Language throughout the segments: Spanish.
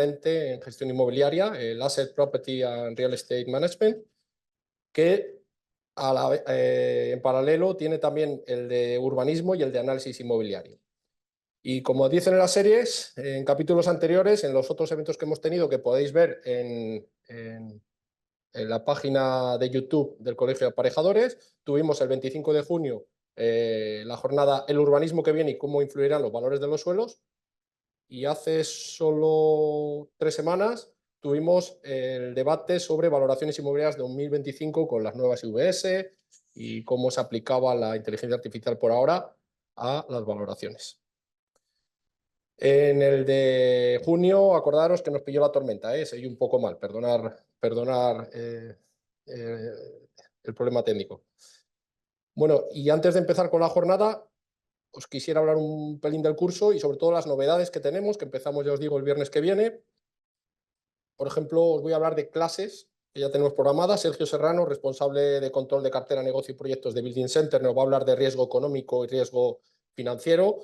permanente en gestión inmobiliaria, el Asset Property and Real Estate Management, que en paralelo tiene también el de urbanismo y el de análisis inmobiliario. Y como dicen en las series, en capítulos anteriores, en los otros eventos que hemos tenido, que podéis ver en la página de YouTube del Colegio de Aparejadores, tuvimos el 25 de junio la jornada El urbanismo que viene y cómo influirán los valores de los suelos. Y hace solo 3 semanas tuvimos el debate sobre valoraciones inmobiliarias de 2025 con las nuevas IVS y cómo se aplicaba la inteligencia artificial por ahora a las valoraciones. En el de junio, acordaros que nos pilló la tormenta, seguí un poco mal, perdonar el problema técnico. Bueno, y antes de empezar con la jornada, os quisiera hablar un pelín del curso y sobre todo las novedades que tenemos, que empezamos, ya os digo, el viernes que viene. Por ejemplo, os voy a hablar de clases que ya tenemos programadas. Sergio Serrano, responsable de control de cartera, negocio y proyectos de Building Center, nos va a hablar de riesgo económico y riesgo financiero.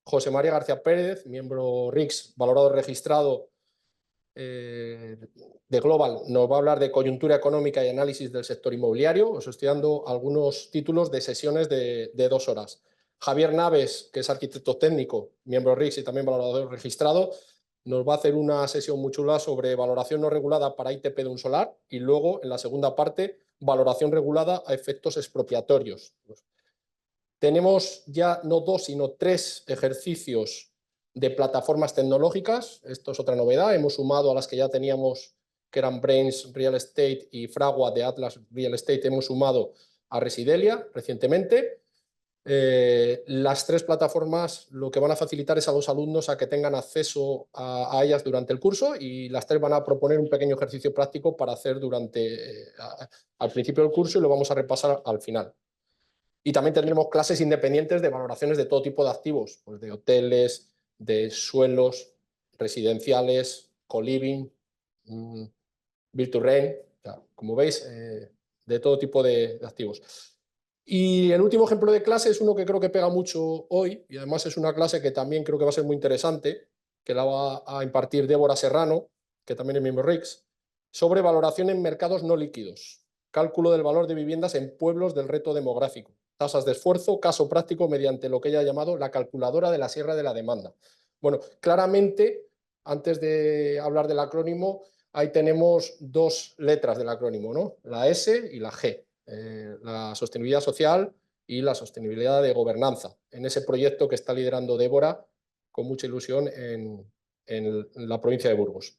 José María García Pérez, miembro RICS, valorador registrado de Global, nos va a hablar de coyuntura económica y análisis del sector inmobiliario. Os estoy dando algunos títulos de sesiones de 2 horas. Javier Naves, que es arquitecto técnico, miembro RICS y también valorador registrado, nos va a hacer una sesión muy chula sobre valoración no regulada para ITP de un solar y luego, en la segunda parte, valoración regulada a efectos expropiatorios. Tenemos ya no 2, sino 3 ejercicios de plataformas tecnológicas. Esto es otra novedad. Hemos sumado a las que ya teníamos, que eran Brains Real Estate y Fragua de Atlas Real Estate, hemos sumado a Residelia recientemente. Las 3 plataformas lo que van a facilitar es a los alumnos a que tengan acceso a ellas durante el curso, y las 3 van a proponer un pequeño ejercicio práctico para hacer al principio del curso, y lo vamos a repasar al final. Y también tendremos clases independientes de valoraciones de todo tipo de activos, pues de hoteles, de suelos, residenciales, co-living, build to rent, o sea, como veis, de todo tipo de activos. Y el último ejemplo de clase es uno que creo que pega mucho hoy, y además es una clase que también creo que va a ser muy interesante, que la va a impartir Débora Serrano, que también es miembro RICS, sobre valoración en mercados no líquidos, cálculo del valor de viviendas en pueblos del reto demográfico, tasas de esfuerzo, caso práctico mediante lo que ella ha llamado la calculadora de la sierra de la demanda. Bueno, claramente, antes de hablar del acrónimo, ahí tenemos 2 letras del acrónimo, ¿no? La S y la G. La sostenibilidad social y la sostenibilidad de gobernanza, en ese proyecto que está liderando Débora con mucha ilusión en la provincia de Burgos.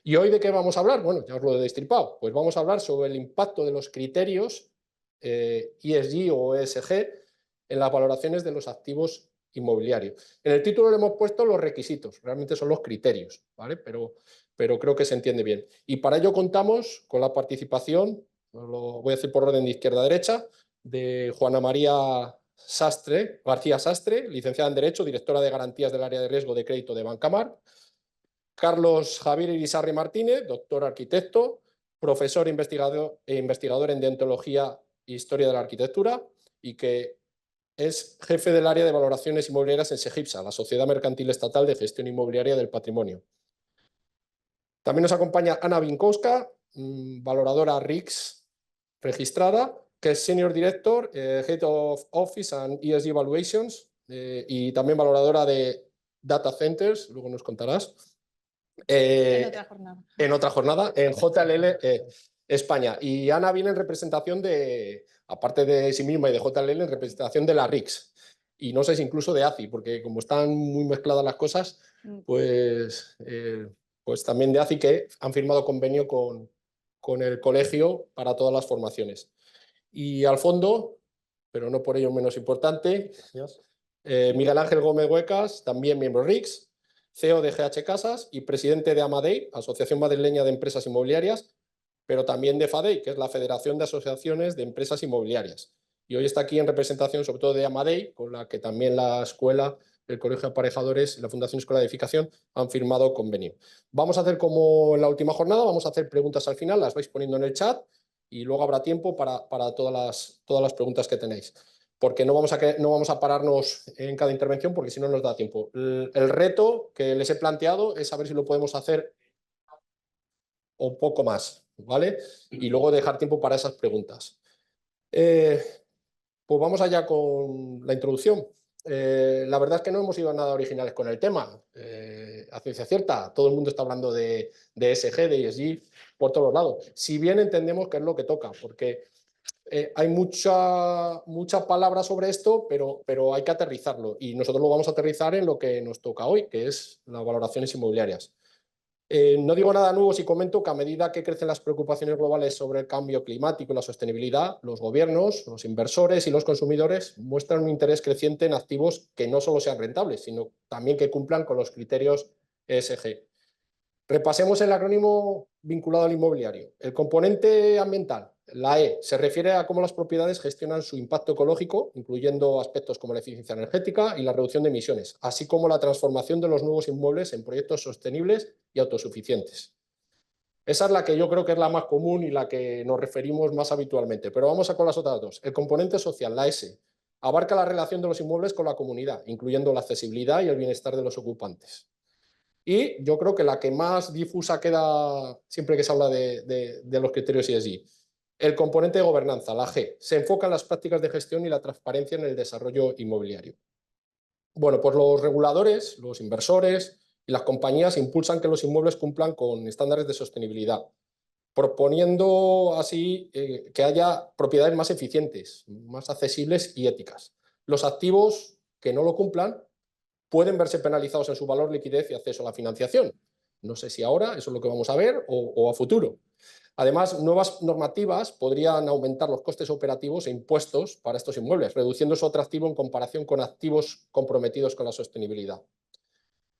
¿Y hoy de qué vamos a hablar? Bueno, ya os lo he destripado. Pues vamos a hablar sobre el impacto de los criterios ESG o ESG en las valoraciones de los activos inmobiliarios. En el título le hemos puesto los requisitos, realmente son los criterios, ¿vale? Pero creo que se entiende bien. Y para ello contamos con la participación, lo voy a decir por orden de izquierda a derecha, de Juana María García Sastre, licenciada en Derecho, directora de Garantías del Área de Riesgo de Crédito de Bancamar. Carlos Javier Irisarri Martínez, doctor arquitecto, profesor e investigador en Deontología e Historia de la Arquitectura, y que es jefe del área de valoraciones inmobiliarias en SEGIPSA, la Sociedad Mercantil Estatal de Gestión Inmobiliaria del Patrimonio. También nos acompaña Ana Binkowska, valoradora RICS registrada, que es Senior Director, Head of Office and ESG Evaluations, y también valoradora de Data Centers, luego nos contarás. En otra jornada. En otra jornada, en JLL España. Y Ana viene en representación de, aparte de sí misma y de JLL, en representación de la RICS. Y no sé si incluso de ACI, porque como están muy mezcladas las cosas, pues también de ACI, que han firmado convenio con el colegio para todas las formaciones. Y al fondo, pero no por ello menos importante, Miguel Ángel Gómez Huecas, también miembro RICS, CEO de GH Casas y presidente de Amadei, Asociación Madrileña de Empresas Inmobiliarias, pero también de FADEI, que es la Federación de Asociaciones de Empresas Inmobiliarias. Y hoy está aquí en representación sobre todo de Amadei, con la que también la escuela, el Colegio de Aparejadores y la Fundación Escuela de Edificación han firmado convenio. Vamos a hacer como en la última jornada, vamos a hacer preguntas al final, las vais poniendo en el chat y luego habrá tiempo para todas las preguntas que tenéis, porque no vamos a pararnos en cada intervención porque si no nos da tiempo. El reto que les he planteado es saber si lo podemos hacer o poco más, ¿vale? Y luego dejar tiempo para esas preguntas. Pues vamos allá con la introducción. La verdad es que no hemos sido nada originales con el tema. A ciencia cierta, todo el mundo está hablando de ESG, de ESG, por todos lados. Si bien entendemos que es lo que toca, porque hay mucha palabra sobre esto, pero hay que aterrizarlo. Y nosotros lo vamos a aterrizar en lo que nos toca hoy, que es las valoraciones inmobiliarias. No digo nada nuevo si comento que a medida que crecen las preocupaciones globales sobre el cambio climático y la sostenibilidad, los gobiernos, los inversores y los consumidores muestran un interés creciente en activos que no solo sean rentables, sino también que cumplan con los criterios ESG. Repasemos el acrónimo vinculado al inmobiliario. El componente ambiental, la E, se refiere a cómo las propiedades gestionan su impacto ecológico, incluyendo aspectos como la eficiencia energética y la reducción de emisiones, así como la transformación de los nuevos inmuebles en proyectos sostenibles y autosuficientes. Esa es la que yo creo que es la más común y la que nos referimos más habitualmente, pero vamos a con las otras dos. El componente social, la S, abarca la relación de los inmuebles con la comunidad, incluyendo la accesibilidad y el bienestar de los ocupantes. Y yo creo que la que más difusa queda siempre que se habla de los criterios ESG. El componente de gobernanza, la G, se enfoca en las prácticas de gestión y la transparencia en el desarrollo inmobiliario. Bueno, pues los reguladores, los inversores y las compañías impulsan que los inmuebles cumplan con estándares de sostenibilidad, proponiendo así que haya propiedades más eficientes, más accesibles y éticas. Los activos que no lo cumplan pueden verse penalizados en su valor, liquidez y acceso a la financiación. No sé si ahora, eso es lo que vamos a ver, o a futuro. Además, nuevas normativas podrían aumentar los costes operativos e impuestos para estos inmuebles, reduciendo su atractivo en comparación con activos comprometidos con la sostenibilidad.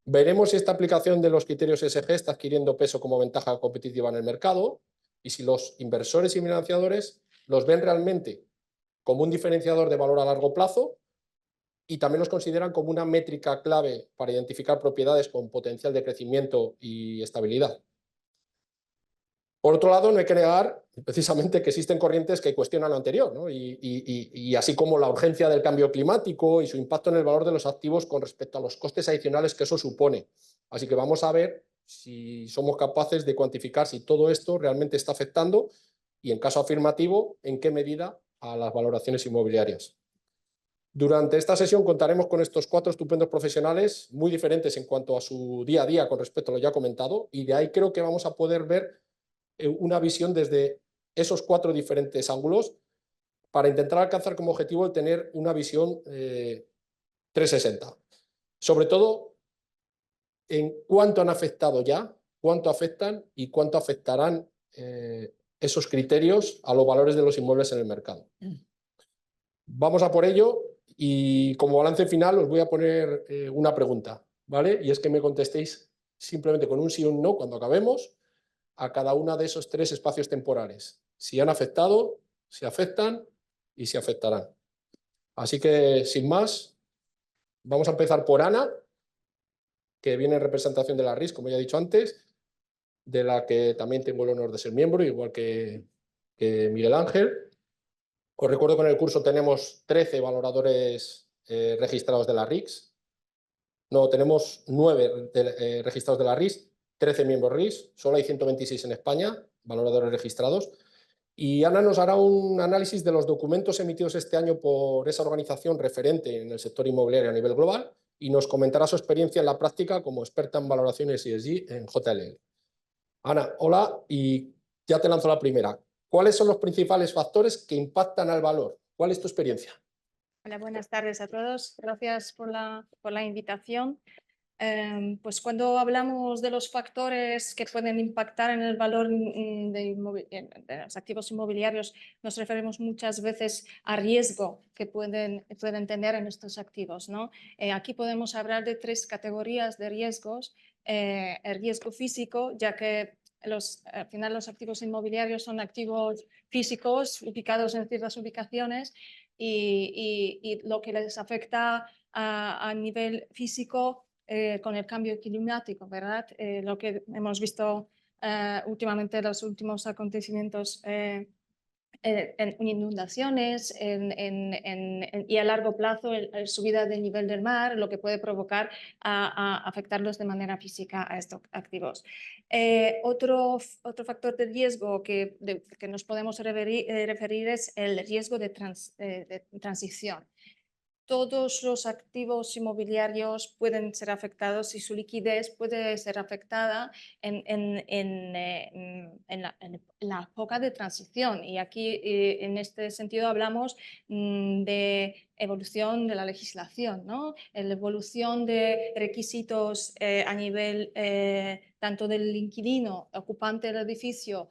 Veremos si esta aplicación de los criterios ESG está adquiriendo peso como ventaja competitiva en el mercado y si los inversores y financiadores los ven realmente como un diferenciador de valor a largo plazo y también los consideran como una métrica clave para identificar propiedades con potencial de crecimiento y estabilidad. Por otro lado, no hay que negar precisamente que existen corrientes que cuestionan lo anterior, ¿no? y así como la urgencia del cambio climático y su impacto en el valor de los activos con respecto a los costes adicionales que eso supone. Así que vamos a ver si somos capaces de cuantificar si todo esto realmente está afectando y, en caso afirmativo, en qué medida a las valoraciones inmobiliarias. Durante esta sesión contaremos con estos 4 estupendos profesionales, muy diferentes en cuanto a su día a día con respecto a lo ya comentado, y de ahí creo que vamos a poder ver una visión desde esos 4 diferentes ángulos para intentar alcanzar como objetivo el tener una visión 360. Sobre todo en cuánto han afectado ya, cuánto afectan y cuánto afectarán esos criterios a los valores de los inmuebles en el mercado. Vamos a por ello y como balance final os voy a poner una pregunta, ¿vale? Y es que me contestéis simplemente con un sí o un no cuando acabemos a cada uno de esos 3 espacios temporales. Si han afectado, si afectan y si afectarán. Así que, sin más, vamos a empezar por Ana, que viene en representación de la RIS, como ya he dicho antes, de la que también tengo el honor de ser miembro, igual que Miguel Ángel. Os recuerdo que en el curso tenemos 13 valoradores registrados de la RICS. No, tenemos 9 registrados de la RIS, 13 miembros RIS, solo hay 126 en España, valoradores registrados. Y Ana nos hará un análisis de los documentos emitidos este año por esa organización referente en el sector inmobiliario a nivel global y nos comentará su experiencia en la práctica como experta en valoraciones ESG en JLL. Ana, hola, y ya te lanzo la primera. ¿Cuáles son los principales factores que impactan al valor? ¿Cuál es tu experiencia? Hola, buenas tardes a todos. Gracias por la invitación. Pues cuando hablamos de los factores que pueden impactar en el valor de los activos inmobiliarios, nos referimos muchas veces a riesgo que pueden tener en estos activos, ¿no? Aquí podemos hablar de 3 categorías de riesgos. El riesgo físico, ya que al final los activos inmobiliarios son activos físicos ubicados en ciertas ubicaciones y lo que les afecta a nivel físico con el cambio climático, ¿verdad? Lo que hemos visto últimamente, los últimos acontecimientos en inundaciones y a largo plazo la subida del nivel del mar, lo que puede provocar a afectarlos de manera física a estos activos. Otro factor de riesgo que nos podemos referir es el riesgo de transición. Todos los activos inmobiliarios pueden ser afectados y su liquidez puede ser afectada en la época de transición. Y aquí, en este sentido, hablamos de evolución de la legislación, ¿no? La evolución de requisitos a nivel tanto del inquilino, ocupante del edificio,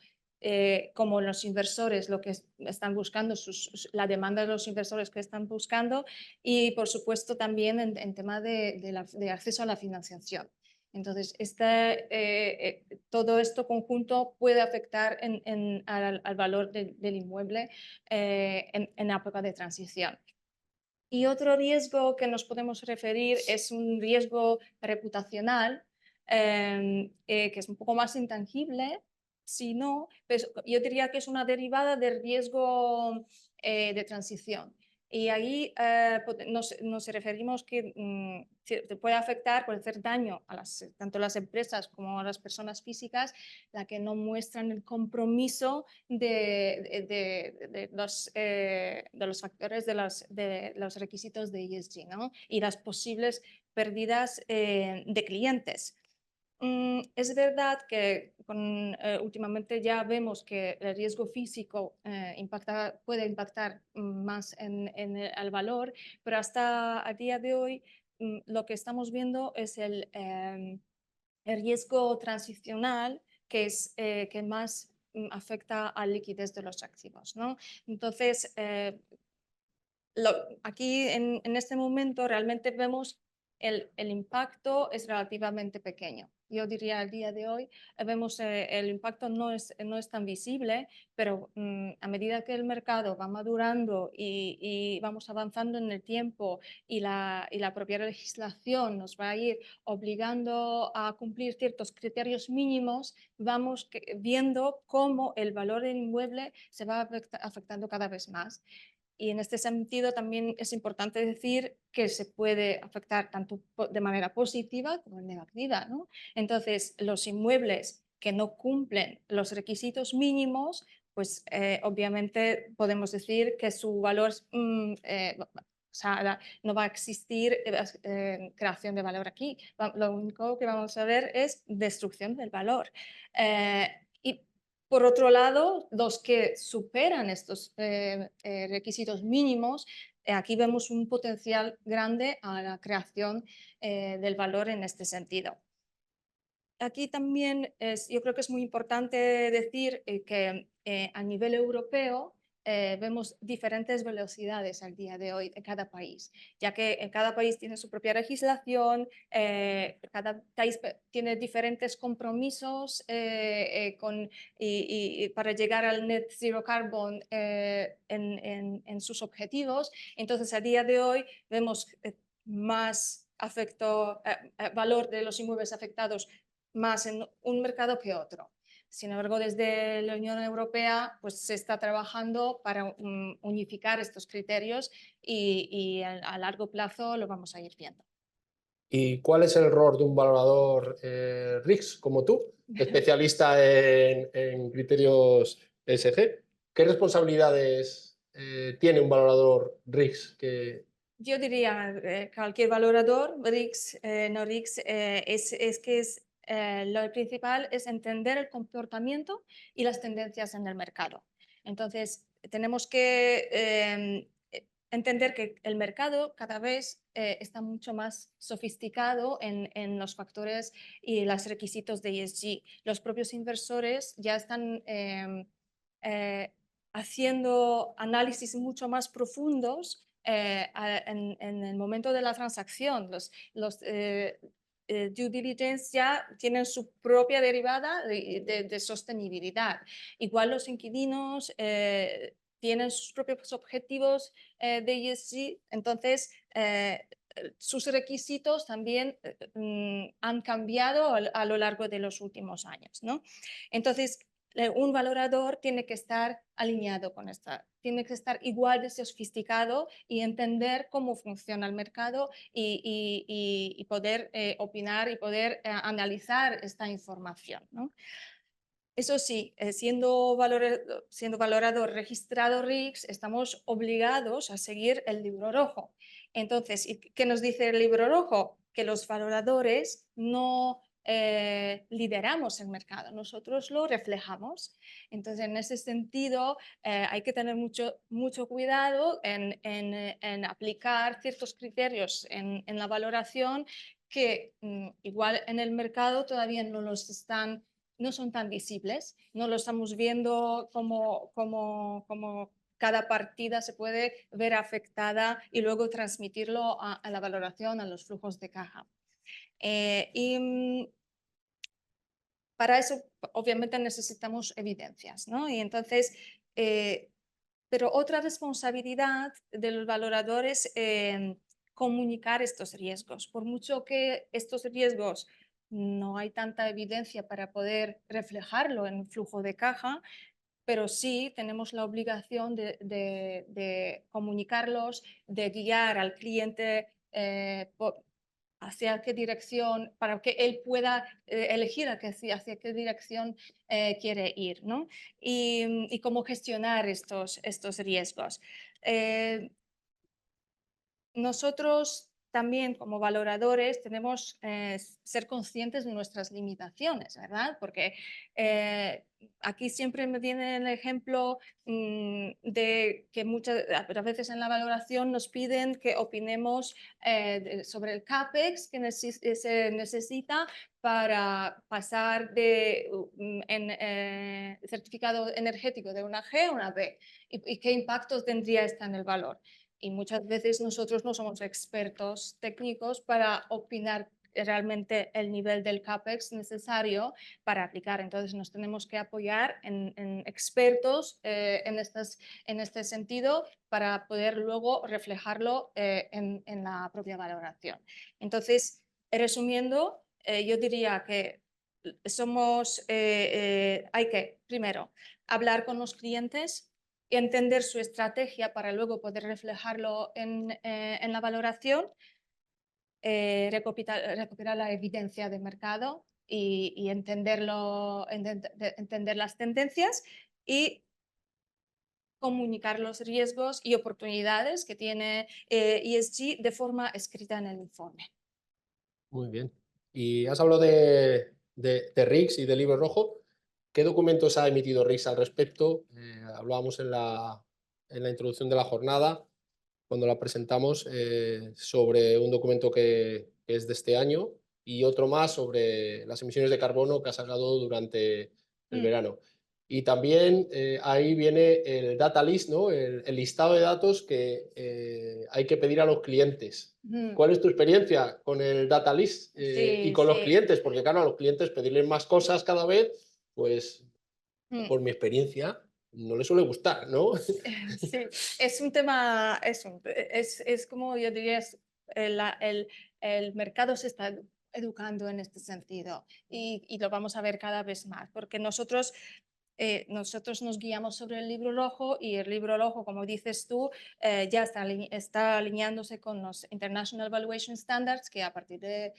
como los inversores, lo que están buscando, la demanda de los inversores que están buscando, y por supuesto también en tema de acceso a la financiación. Entonces, todo esto conjunto puede afectar al valor del inmueble en la época de transición. Y otro riesgo que nos podemos referir es un riesgo reputacional, que es un poco más intangible, si no, pues yo diría que es una derivada del riesgo de transición. Y ahí nos referimos que te puede afectar, puede hacer daño a tanto las empresas como a las personas físicas, la que no muestran el compromiso de los factores de los requisitos de ESG, ¿no? Y las posibles pérdidas de clientes. Es verdad que últimamente ya vemos que el riesgo físico puede impactar más al valor, pero hasta a día de hoy lo que estamos viendo es el riesgo transicional que más afecta a la liquidez de los activos, ¿no? Entonces, aquí en este momento realmente vemos el impacto es relativamente pequeño. Yo diría al día de hoy vemos el impacto no es tan visible, pero a medida que el mercado va madurando y vamos avanzando en el tiempo y la propia legislación nos va a ir obligando a cumplir ciertos criterios mínimos, vamos viendo cómo el valor del inmueble se va afectando cada vez más. Y en este sentido también es importante decir que se puede afectar tanto de manera positiva como negativa, ¿no? Entonces, los inmuebles que no cumplen los requisitos mínimos, pues obviamente podemos decir que su valor o sea, no va a existir creación de valor aquí. Lo único que vamos a ver es destrucción del valor. Y por otro lado, los que superan estos requisitos mínimos, aquí vemos un potencial grande a la creación del valor en este sentido. Aquí también yo creo que es muy importante decir que a nivel europeo vemos diferentes velocidades al día de hoy en cada país, ya que en cada país tiene su propia legislación, cada país tiene diferentes compromisos y para llegar al net zero carbon en sus objetivos. Entonces, a día de hoy vemos más valor de los inmuebles afectados más en un mercado que otro. Sin embargo, desde la Unión Europea pues, se está trabajando para unificar estos criterios y a largo plazo lo vamos a ir viendo. ¿Y cuál es el rol de un valorador RICS como tú, especialista en criterios ESG? ¿Qué responsabilidades tiene un valorador RICS? Yo diría cualquier valorador, RICS, no RICS, lo principal es entender el comportamiento y las tendencias en el mercado. Entonces, tenemos que entender que el mercado cada vez está mucho más sofisticado en los factores y los requisitos de ESG. Los propios inversores ya están haciendo análisis mucho más profundos en el momento de la transacción. Los due diligence ya tienen su propia derivada de sostenibilidad. Igual los inquilinos tienen sus propios objetivos de ESG, entonces sus requisitos también han cambiado a lo largo de los últimos años, ¿no? Entonces, Un valorador tiene que estar alineado con esta, tiene que estar igual de sofisticado y entender cómo funciona el mercado y poder opinar y poder analizar esta información, ¿no? Eso sí, siendo valorador registrado RICS, estamos obligados a seguir el libro rojo. Entonces, ¿qué nos dice el libro rojo? Que los valoradores no lideramos el mercado, nosotros lo reflejamos. Entonces, en ese sentido, hay que tener mucho cuidado en aplicar ciertos criterios en la valoración que igual en el mercado todavía no son tan visibles, no lo estamos viendo como cada partida se puede ver afectada y luego transmitirlo a la valoración, a los flujos de caja. Para eso, obviamente, necesitamos evidencias, ¿no? Y entonces, pero otra responsabilidad de los valoradores es comunicar estos riesgos. Por mucho que estos riesgos no hay tanta evidencia para poder reflejarlo en flujo de caja, pero sí tenemos la obligación de comunicarlos, de guiar al cliente hacia qué dirección, para que él pueda elegir hacia qué dirección quiere ir, ¿no? Y cómo gestionar estos riesgos. Nosotros también como valoradores tenemos ser conscientes de nuestras limitaciones, ¿verdad? Porque aquí siempre me viene el ejemplo de que a veces en la valoración nos piden que opinemos sobre el CAPEX que se necesita para pasar de certificado energético de una G a una B y qué impactos tendría esta en el valor. Y muchas veces nosotros no somos expertos técnicos para opinar realmente el nivel del CAPEX necesario para aplicar. Entonces nos tenemos que apoyar en expertos en este sentido para poder luego reflejarlo en la propia valoración. Entonces, resumiendo, yo diría que hay que, primero, hablar con los clientes, entender su estrategia para luego poder reflejarlo en la valoración, recopilar la evidencia de mercado y entender las tendencias y comunicar los riesgos y oportunidades que tiene ESG de forma escrita en el informe. Muy bien. Y has hablado de RICS y del libro rojo. ¿Qué documentos ha emitido RICS al respecto? Hablábamos en la introducción de la jornada, cuando la presentamos, sobre un documento que es de este año y otro más sobre las emisiones de carbono que ha sacado durante el verano. Y también ahí viene el data list, ¿no? El listado de datos que hay que pedir a los clientes. ¿Cuál es tu experiencia con el data list y con los clientes? Porque claro, a los clientes pedirles más cosas cada vez, pues por mi experiencia, no les suele gustar, ¿no? Sí, es un tema, es como yo diría, el mercado se está educando en este sentido y lo vamos a ver cada vez más, porque nosotros nos guiamos sobre el libro rojo y el libro rojo, como dices tú, ya está alineándose con los International Valuation Standards que a partir de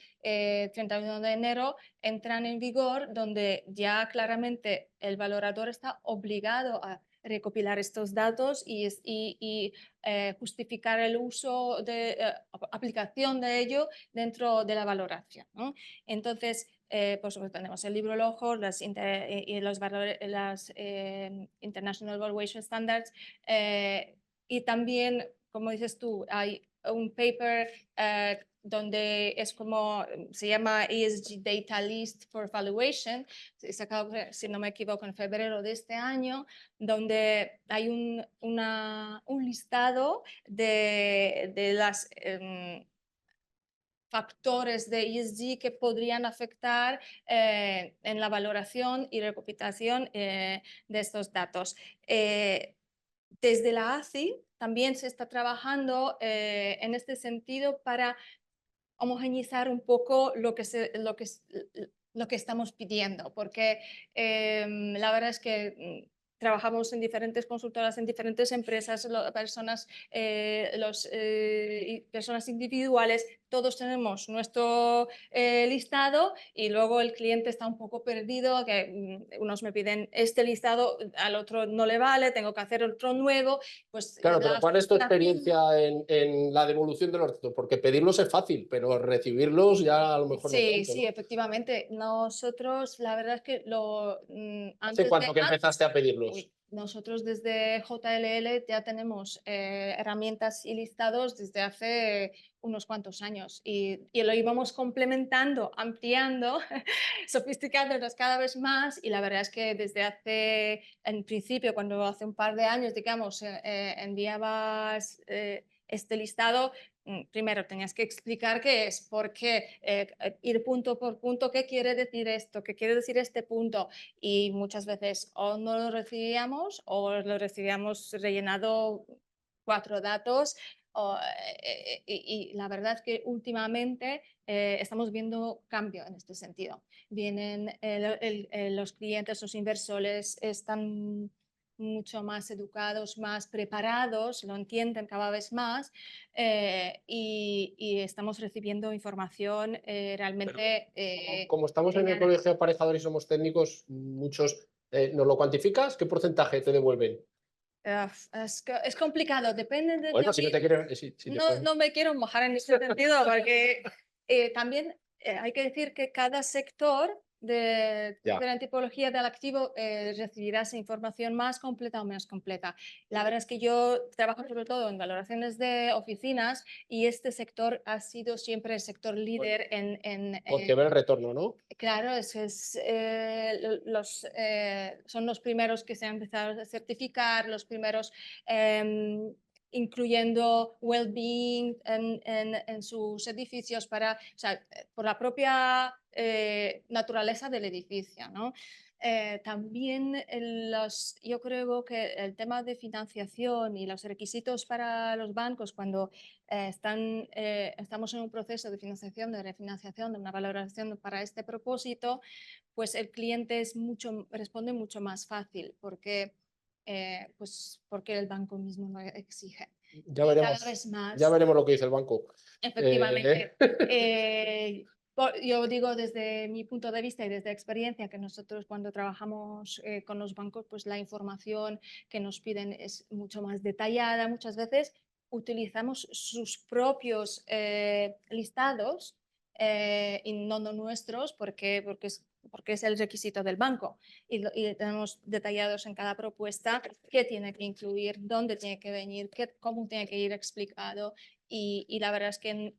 31 de enero entran en vigor, donde ya claramente el valorador está obligado a recopilar estos datos y justificar el uso de aplicación de ello dentro de la valoración, ¿no? Entonces, por supuesto, tenemos el libro rojo y los valores, las International Valuation Standards y también, como dices tú, hay un paper donde es como, se llama ESG Data List for Valuation, sacado, si no me equivoco, en febrero de este año, donde hay un listado de las factores de ESG que podrían afectar en la valoración y recopilación de estos datos. Desde la ACI también se está trabajando en este sentido para homogeneizar un poco lo que estamos pidiendo, porque la verdad es que trabajamos en diferentes consultoras, en diferentes empresas, personas individuales, todos tenemos nuestro listado y luego el cliente está un poco perdido, que unos me piden este listado, al otro no le vale, tengo que hacer otro nuevo, pues Claro, pero la ¿cuál es tu frustración. experiencia en la devolución de los datos? Porque pedirlos es fácil, pero recibirlos ya a lo mejor no Sí, tanto, sí, ¿no? efectivamente. Nosotros, la verdad es que ¿Hace antes de... cuánto que empezaste a pedirlos? Uy, nosotros desde JLL ya tenemos herramientas y listados desde hace unos cuantos años y lo íbamos complementando, ampliando, sofisticándonos cada vez más y la verdad es que desde hace, en principio, cuando hace un par de años, digamos, enviabas este listado, primero tenías que explicar qué es, por qué, ir punto por punto, qué quiere decir esto, qué quiere decir este punto y muchas veces o no lo recibíamos o lo recibíamos rellenado 4 datos. Y la verdad es que últimamente estamos viendo cambio en este sentido. Vienen los clientes, los inversores están mucho más educados, más preparados, lo entienden cada vez más y estamos recibiendo información Pero realmente como estamos en el genial. colegio de aparejadores y somos técnicos, muchos, ¿nos lo cuantificas? ¿Qué porcentaje te devuelven? Es complicado, depende de Bueno, si no también, te quieres, si te no, puedes. no me quiero mojar en este sentido porque también hay que decir que cada sector de Ya. diferente tipología del activo recibirá esa información más completa o menos completa. La verdad es que yo trabajo sobre todo en valoraciones de oficinas y este sector ha sido siempre el sector Pues, líder en, porque ve el retorno, ¿no? claro, son los primeros que se han empezado a certificar, los primeros incluyendo well-being en sus edificios o sea, por la propia naturaleza del edificio, ¿no? También yo creo que el tema de financiación y los requisitos para los bancos cuando estamos en un proceso de financiación, de refinanciación, de una valoración para este propósito, pues el cliente responde mucho más fácil porque el banco mismo lo exige. Ya Y cada veremos, vez ya más, veremos lo que dice el banco. Eh, efectivamente, yo digo desde mi punto de vista y desde experiencia que nosotros cuando trabajamos con los bancos, pues la información que nos piden es mucho más detallada. Muchas veces utilizamos sus propios listados y no nuestros porque es el requisito del banco. Y tenemos detallados en cada propuesta qué tiene que incluir, dónde tiene que venir, cómo tiene que ir explicado. Y la verdad es que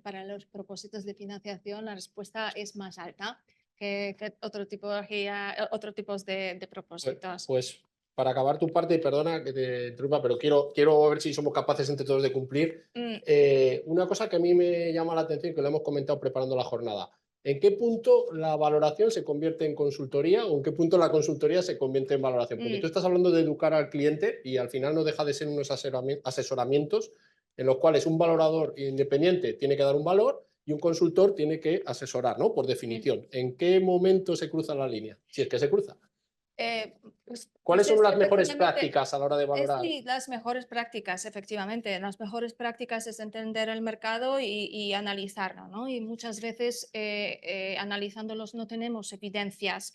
para los propósitos de financiación la respuesta es más alta que otro tipo de Pues, propósitos. pues, para acabar tu parte, y perdona que te interrumpa, pero quiero ver si somos capaces entre todos de cumplir. Mm, Una cosa que a mí me llama la atención, que lo hemos comentado preparando la jornada, ¿en qué punto la valoración se convierte en consultoría o en qué punto la consultoría se convierte en valoración? Porque tú mm, estás hablando de educar al cliente y al final no deja de ser unos asesoramientos en los cuales un valorador independiente tiene que dar un valor y un consultor tiene que asesorar, ¿no? Por mm. definición. ¿En qué momento se cruza la línea? Si es que se cruza. Pues ¿Cuáles son las mejores efectivamente, prácticas a la hora de valorar? sí, las mejores prácticas, efectivamente. Las mejores prácticas es entender el mercado y analizarlo, ¿no? Y muchas veces analizándolos no tenemos evidencias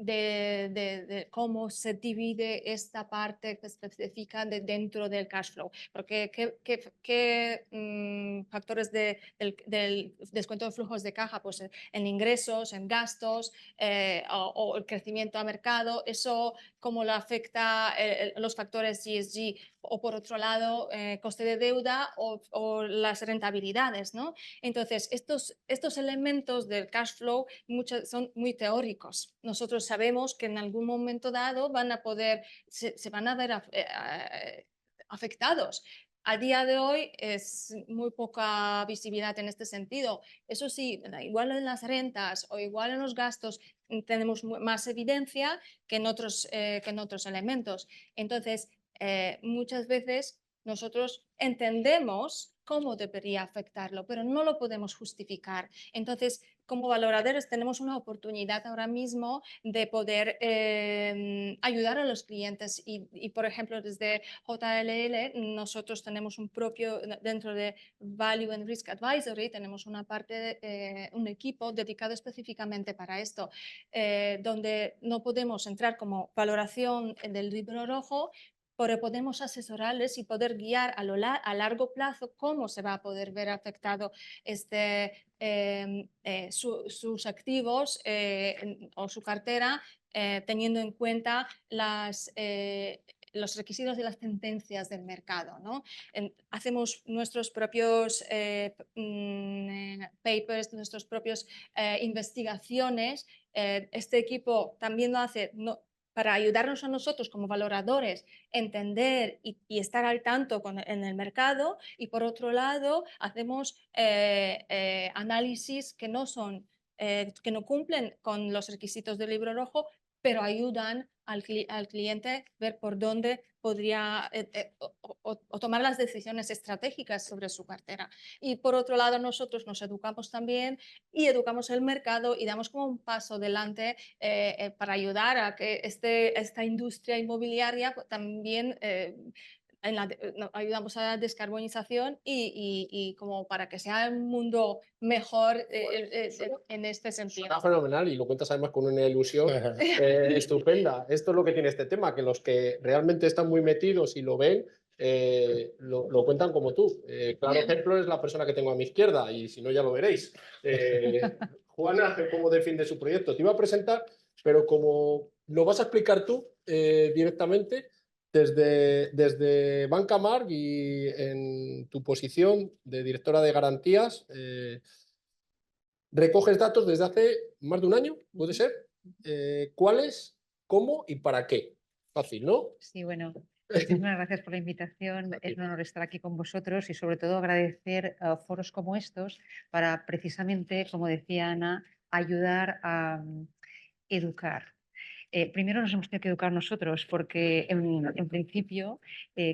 de cómo se divide esta parte que específica dentro del cash flow. Porque ¿qué factores del descuento de flujos de caja? Pues en ingresos, en gastos o el crecimiento a mercado, eso cómo lo afecta los factores ESG o por otro lado coste de deuda o las rentabilidades, ¿no? Entonces, estos elementos del cash flow son muy teóricos. Nosotros sabemos que en algún momento dado se van a ver afectados. A día de hoy es muy poca visibilidad en este sentido. Eso sí, igual en las rentas o igual en los gastos tenemos más evidencia que en otros elementos. Entonces, muchas veces nosotros entendemos cómo debería afectarlo, pero no lo podemos justificar. Entonces, como valoradores tenemos una oportunidad ahora mismo de poder ayudar a los clientes y, por ejemplo, desde JLL nosotros tenemos un propio, dentro de Value and Risk Advisory, tenemos una parte, un equipo dedicado específicamente para esto, donde no podemos entrar como valoración del libro rojo, pero podemos asesorarles y poder guiar a largo plazo cómo se va a poder ver afectado sus activos o su cartera, teniendo en cuenta los requisitos y las tendencias del mercado, ¿no? Hacemos nuestros propios papers, nuestros propios investigaciones. Este equipo también lo hace para ayudarnos a nosotros como valoradores entender y estar al tanto en el mercado, y por otro lado hacemos análisis que que no cumplen con los requisitos del libro rojo, pero ayudan al cliente ver por dónde podría o tomar las decisiones estratégicas sobre su cartera. Y por otro lado, nosotros nos educamos también y educamos el mercado y damos como un paso adelante para ayudar a que esta industria inmobiliaria también ayudamos a la descarbonización y como para que sea un mundo mejor en este sentido. Está fenomenal y lo cuentas además con una ilusión estupenda. Esto es lo que tiene este tema, que los que realmente están muy metidos y lo ven, lo cuentan como tú. Claro ejemplo es la persona que tengo a mi izquierda y si no ya lo veréis. Juana, cómo defiende su proyecto. Te iba a presentar, pero como lo vas a explicar tú directamente, desde Banca Marc y en tu posición de directora de garantías, recoges datos desde hace más de un año, ¿puede ser? ¿Cuáles, cómo y para qué? Fácil, ¿no? Sí, bueno, muchísimas gracias por la invitación. Es un honor estar aquí con vosotros y sobre todo agradecer foros como estos para precisamente, como decía Ana, ayudar a educar. Primero nos hemos tenido que educar nosotros porque en principio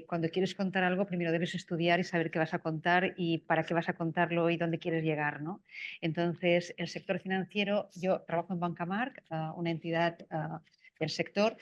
cuando quieres contar algo primero debes estudiar y saber qué vas a contar y para qué vas a contarlo y dónde quieres llegar, ¿no? Entonces el sector financiero, yo trabajo en Banca Marc, una entidad del sector.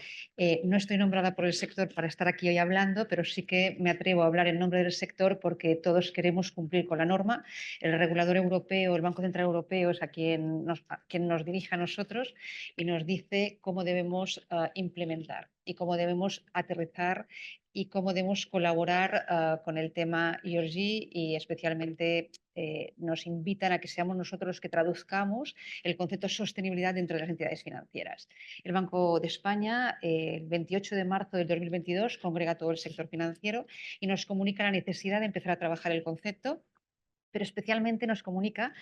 No estoy nombrada por el sector para estar aquí hoy hablando, pero sí que me atrevo a hablar en nombre del sector porque todos queremos cumplir con la norma. El regulador europeo, el Banco Central Europeo es a quien nos dirige a nosotros y nos dice cómo debemos implementar y cómo debemos aterrizar y cómo debemos colaborar con el tema ESG y especialmente nos invitan a que seamos nosotros los que traduzcamos el concepto de sostenibilidad dentro de las entidades financieras. El Banco de España, el 28 de marzo del 2022, congrega todo el sector financiero y nos comunica la necesidad de empezar a trabajar el concepto, pero especialmente nos comunica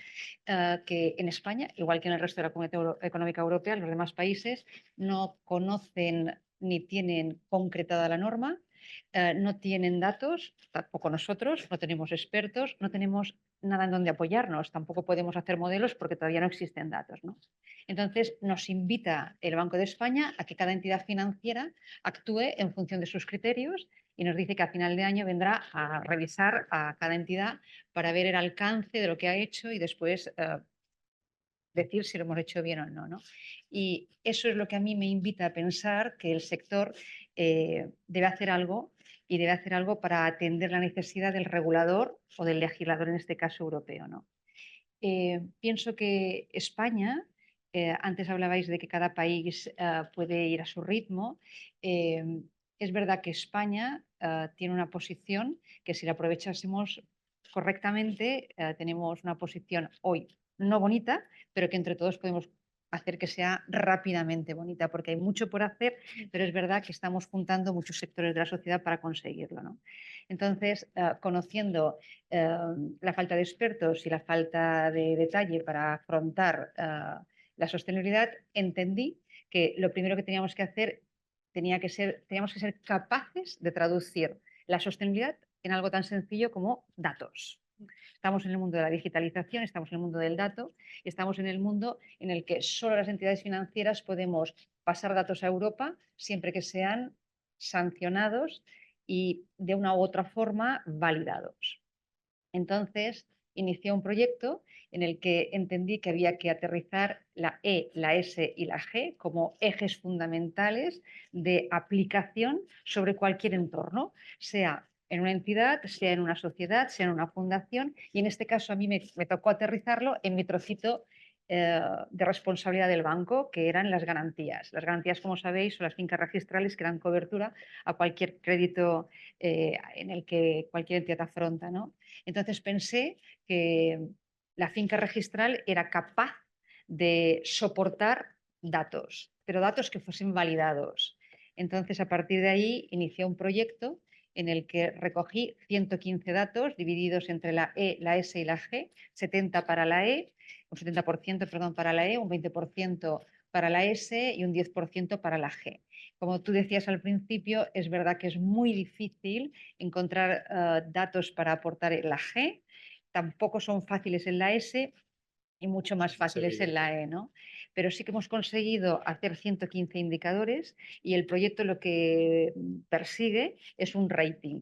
que en España, igual que en el resto de la Comunidad Económica Europea, los demás países no conocen ni tienen concretada la norma, no tienen datos, tampoco nosotros, no tenemos expertos, no tenemos nada en donde apoyarnos, tampoco podemos hacer modelos porque todavía no existen datos, ¿no? Entonces nos invita el Banco de España a que cada entidad financiera actúe en función de sus criterios y nos dice que a final de año vendrá a revisar a cada entidad para ver el alcance de lo que ha hecho y después decir si lo hemos hecho bien o no, ¿no? Y eso es lo que a mí me invita a pensar que el sector debe hacer algo y debe hacer algo para atender la necesidad del regulador o del legislador, en este caso europeo, ¿no? Pienso que España, antes hablabais de que cada país puede ir a su ritmo, es verdad que España tiene una posición que si la aprovechásemos correctamente, tenemos una posición hoy no bonita, pero que entre todos podemos hacer que sea rápidamente bonita, porque hay mucho por hacer, pero es verdad que estamos juntando muchos sectores de la sociedad para conseguirlo, ¿no? Entonces, conociendo la falta de expertos y la falta de detalle para afrontar la sostenibilidad, entendí que lo primero que teníamos que hacer teníamos que ser capaces de traducir la sostenibilidad en algo tan sencillo como datos. Estamos en el mundo de la digitalización, estamos en el mundo del dato y estamos en el mundo en el que solo las entidades financieras podemos pasar datos a Europa siempre que sean sancionados y de una u otra forma validados. Entonces, inicié un proyecto en el que entendí que había que aterrizar la E, la S y la G como ejes fundamentales de aplicación sobre cualquier entorno, sea en una entidad, sea en una sociedad, sea en una fundación, y en este caso a mí me tocó aterrizarlo en mi trocito de responsabilidad del banco, que eran las garantías. Las garantías, como sabéis, son las fincas registrales que dan cobertura a cualquier crédito en el que cualquier entidad afronta, ¿no? Entonces pensé que la finca registral era capaz de soportar datos, pero datos que fuesen validados. Entonces, a partir de ahí, inicié un proyecto en el que recogí 115 datos divididos entre la E, la S y la G, 70 para la E, un 70%, perdón, para la E, un 20% para la S y un 10% para la G. Como tú decías al principio, es verdad que es muy difícil encontrar datos para aportar en la G, tampoco son fáciles en la S y mucho más fáciles en la E, ¿no? Pero sí que hemos conseguido hacer 115 indicadores y el proyecto lo que persigue es un rating,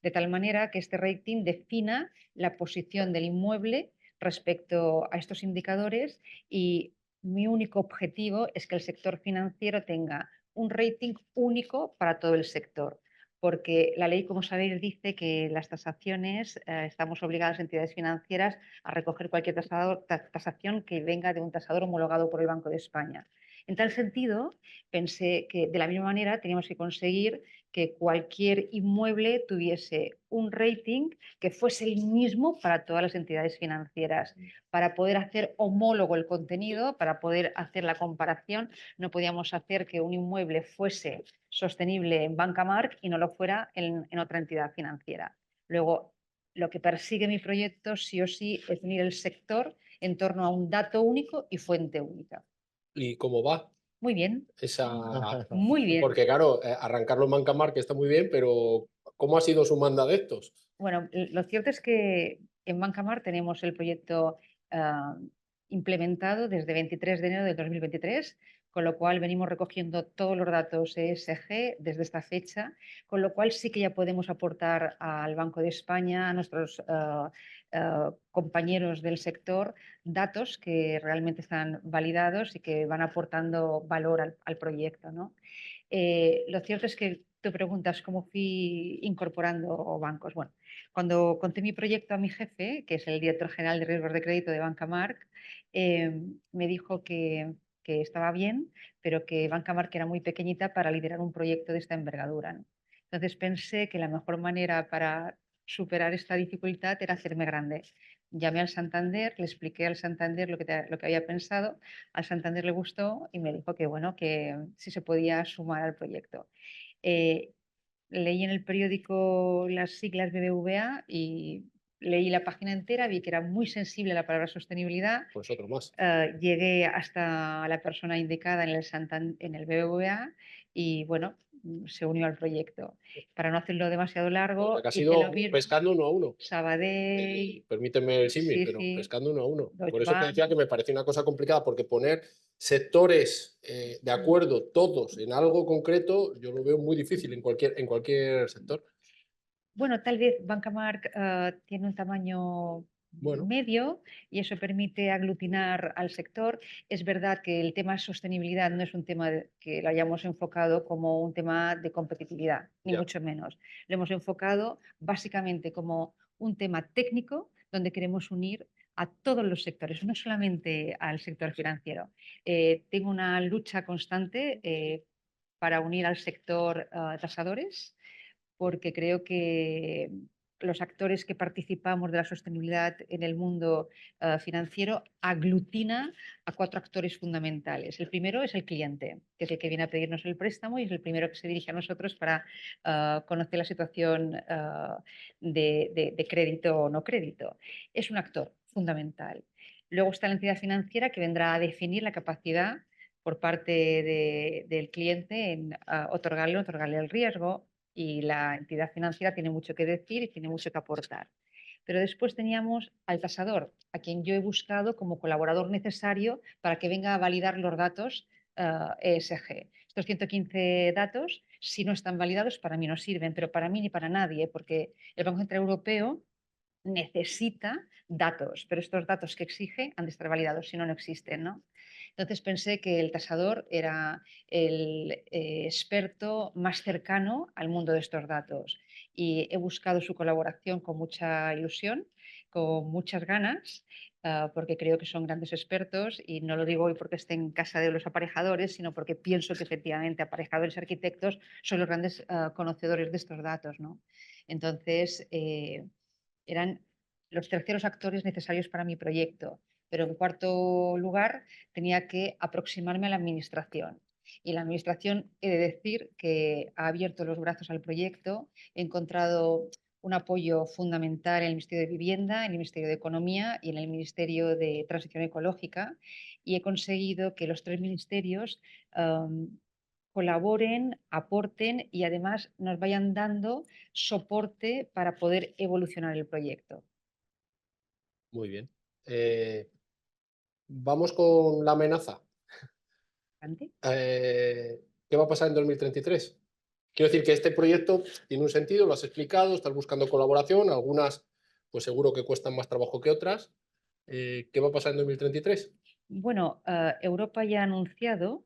de tal manera que este rating defina la posición del inmueble respecto a estos indicadores y mi único objetivo es que el sector financiero tenga un rating único para todo el sector, porque la ley, como sabéis, dice que las tasaciones estamos obligadas, entidades financieras, a recoger cualquier tasación que venga de un tasador homologado por el Banco de España. En tal sentido, pensé que de la misma manera teníamos que conseguir que cualquier inmueble tuviese un rating que fuese el mismo para todas las entidades financieras. Para poder hacer homólogo el contenido, para poder hacer la comparación, no podíamos hacer que un inmueble fuese sostenible en Bancamark y no lo fuera en otra entidad financiera. Luego, lo que persigue mi proyecto sí o sí es unir el sector en torno a un dato único y fuente única. ¿Y cómo va Muy bien, esa? muy bien. Porque claro, arrancarlo en Bancamar, que está muy bien, pero ¿cómo ha sido su manda de estos? Bueno, lo cierto es que en Bancamar tenemos el proyecto implementado desde 23 de enero de 2023, con lo cual venimos recogiendo todos los datos ESG desde esta fecha, con lo cual sí que ya podemos aportar al Banco de España, a nuestros compañeros del sector, datos que realmente están validados y que van aportando valor al proyecto, ¿no? Lo cierto es que tú preguntas cómo fui incorporando bancos. Bueno, cuando conté mi proyecto a mi jefe, que es el director general de riesgos de crédito de Bancamark, me dijo que estaba bien, pero que Bancamark era muy pequeñita para liderar un proyecto de esta envergadura, ¿no? Entonces pensé que la mejor manera para superar esta dificultad era hacerme grande. Llamé al Santander, le expliqué al Santander lo que había pensado, al Santander le gustó y me dijo que, bueno, que si se podía sumar al proyecto. Eh, Leí en el periódico las siglas BBVA y leí la página entera, vi que era muy sensible a la palabra sostenibilidad. Pues otro más. Llegué hasta la persona indicada en el BBVA y bueno, se unió al proyecto. Para no hacerlo demasiado O largo, sea, que ha hice sido lo mismo. pescando uno a uno. Sabadell, Permíteme el símil, sí, pero sí, pescando uno a uno. Por Deutsche eso te Bank. decía que me parece una cosa complicada, porque poner sectores de acuerdo todos en algo concreto, yo lo veo muy difícil en cualquier sector. Bueno, tal vez Bancamark tiene un tamaño Bueno, medio y eso permite aglutinar al sector. Es verdad que el tema de sostenibilidad no es un tema que lo hayamos enfocado como un tema de competitividad, ni ya. mucho menos. Lo hemos enfocado básicamente como un tema técnico donde queremos unir a todos los sectores, no solamente al sector financiero. Tengo una lucha constante para unir al sector tasadores porque creo que los actores que participamos de la sostenibilidad en el mundo financiero aglutina a cuatro actores fundamentales. El primero es el cliente, que es el que viene a pedirnos el préstamo y es el primero que se dirige a nosotros para conocer la situación de crédito o no crédito. Es un actor fundamental. Luego está la entidad financiera que vendrá a definir la capacidad por parte del cliente en otorgarle el riesgo, y la entidad financiera tiene mucho que decir y tiene mucho que aportar. Pero después teníamos al tasador, a quien yo he buscado como colaborador necesario para que venga a validar los datos ESG. Estos 115 datos si no están validados, para mí no sirven, pero para mí ni para nadie, porque el Banco Central Europeo necesita datos, pero estos datos que exige han de estar validados, si no, no existen, ¿no? Entonces pensé que el tasador era el experto más cercano al mundo de estos datos y he buscado su colaboración con mucha ilusión, con muchas ganas, porque creo que son grandes expertos y no lo digo hoy porque esté en casa de los aparejadores, sino porque pienso que efectivamente aparejadores y arquitectos son los grandes conocedores de estos datos, ¿no? Entonces, eran los terceros actores necesarios para mi proyecto. Pero en cuarto lugar, tenía que aproximarme a la administración. Y la administración, he de decir que ha abierto los brazos al proyecto, he encontrado un apoyo fundamental en el Ministerio de Vivienda, en el Ministerio de Economía y en el Ministerio de Transición Ecológica y he conseguido que los tres ministerios colaboren, aporten y además nos vayan dando soporte para poder evolucionar el proyecto. Muy bien. Vamos con la amenaza. ¿Ante? ¿Qué va a pasar en 2033? Quiero decir que este proyecto tiene un sentido, lo has explicado, estás buscando colaboración, algunas pues seguro que cuestan más trabajo que otras. ¿Qué va a pasar en 2033? Bueno, Europa ya ha anunciado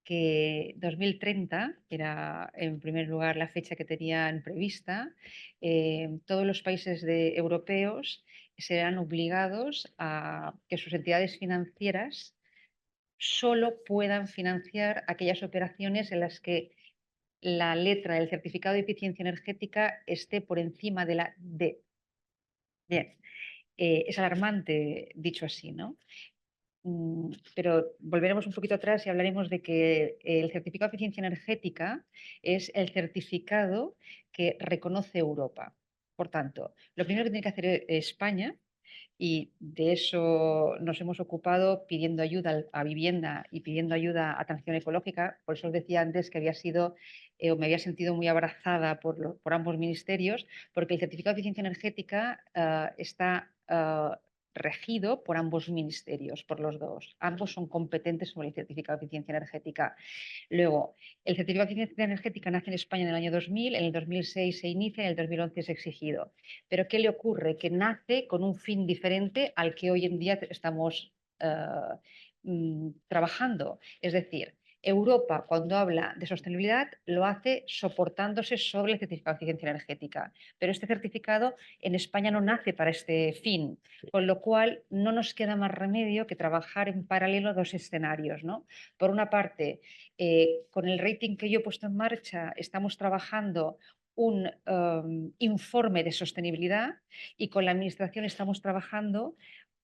que 2030 era en primer lugar la fecha que tenían prevista. Todos los países europeos serán obligados a que sus entidades financieras solo puedan financiar aquellas operaciones en las que la letra del certificado de eficiencia energética esté por encima de la D. Bien, es alarmante dicho así, ¿no? Pero volveremos un poquito atrás y hablaremos de que el certificado de eficiencia energética es el certificado que reconoce Europa. Por tanto, lo primero que tiene que hacer España, y de eso nos hemos ocupado pidiendo ayuda a vivienda y pidiendo ayuda a transición ecológica, por eso os decía antes que había sido o me había sentido muy abrazada por ambos ministerios, porque el certificado de eficiencia energética está regido por ambos ministerios, por los dos. Ambos son competentes sobre el certificado de eficiencia energética. Luego, el certificado de eficiencia energética nace en España en el año 2000, en el 2006 se inicia, en el 2011 es exigido. Pero ¿qué le ocurre? Que nace con un fin diferente al que hoy en día estamos trabajando. Es decir, Europa, cuando habla de sostenibilidad, lo hace soportándose sobre el certificado de eficiencia energética. Pero este certificado en España no nace para este fin, con lo cual no nos queda más remedio que trabajar en paralelo dos escenarios, ¿no? Por una parte, con el rating que yo he puesto en marcha, estamos trabajando un informe de sostenibilidad y con la Administración estamos trabajando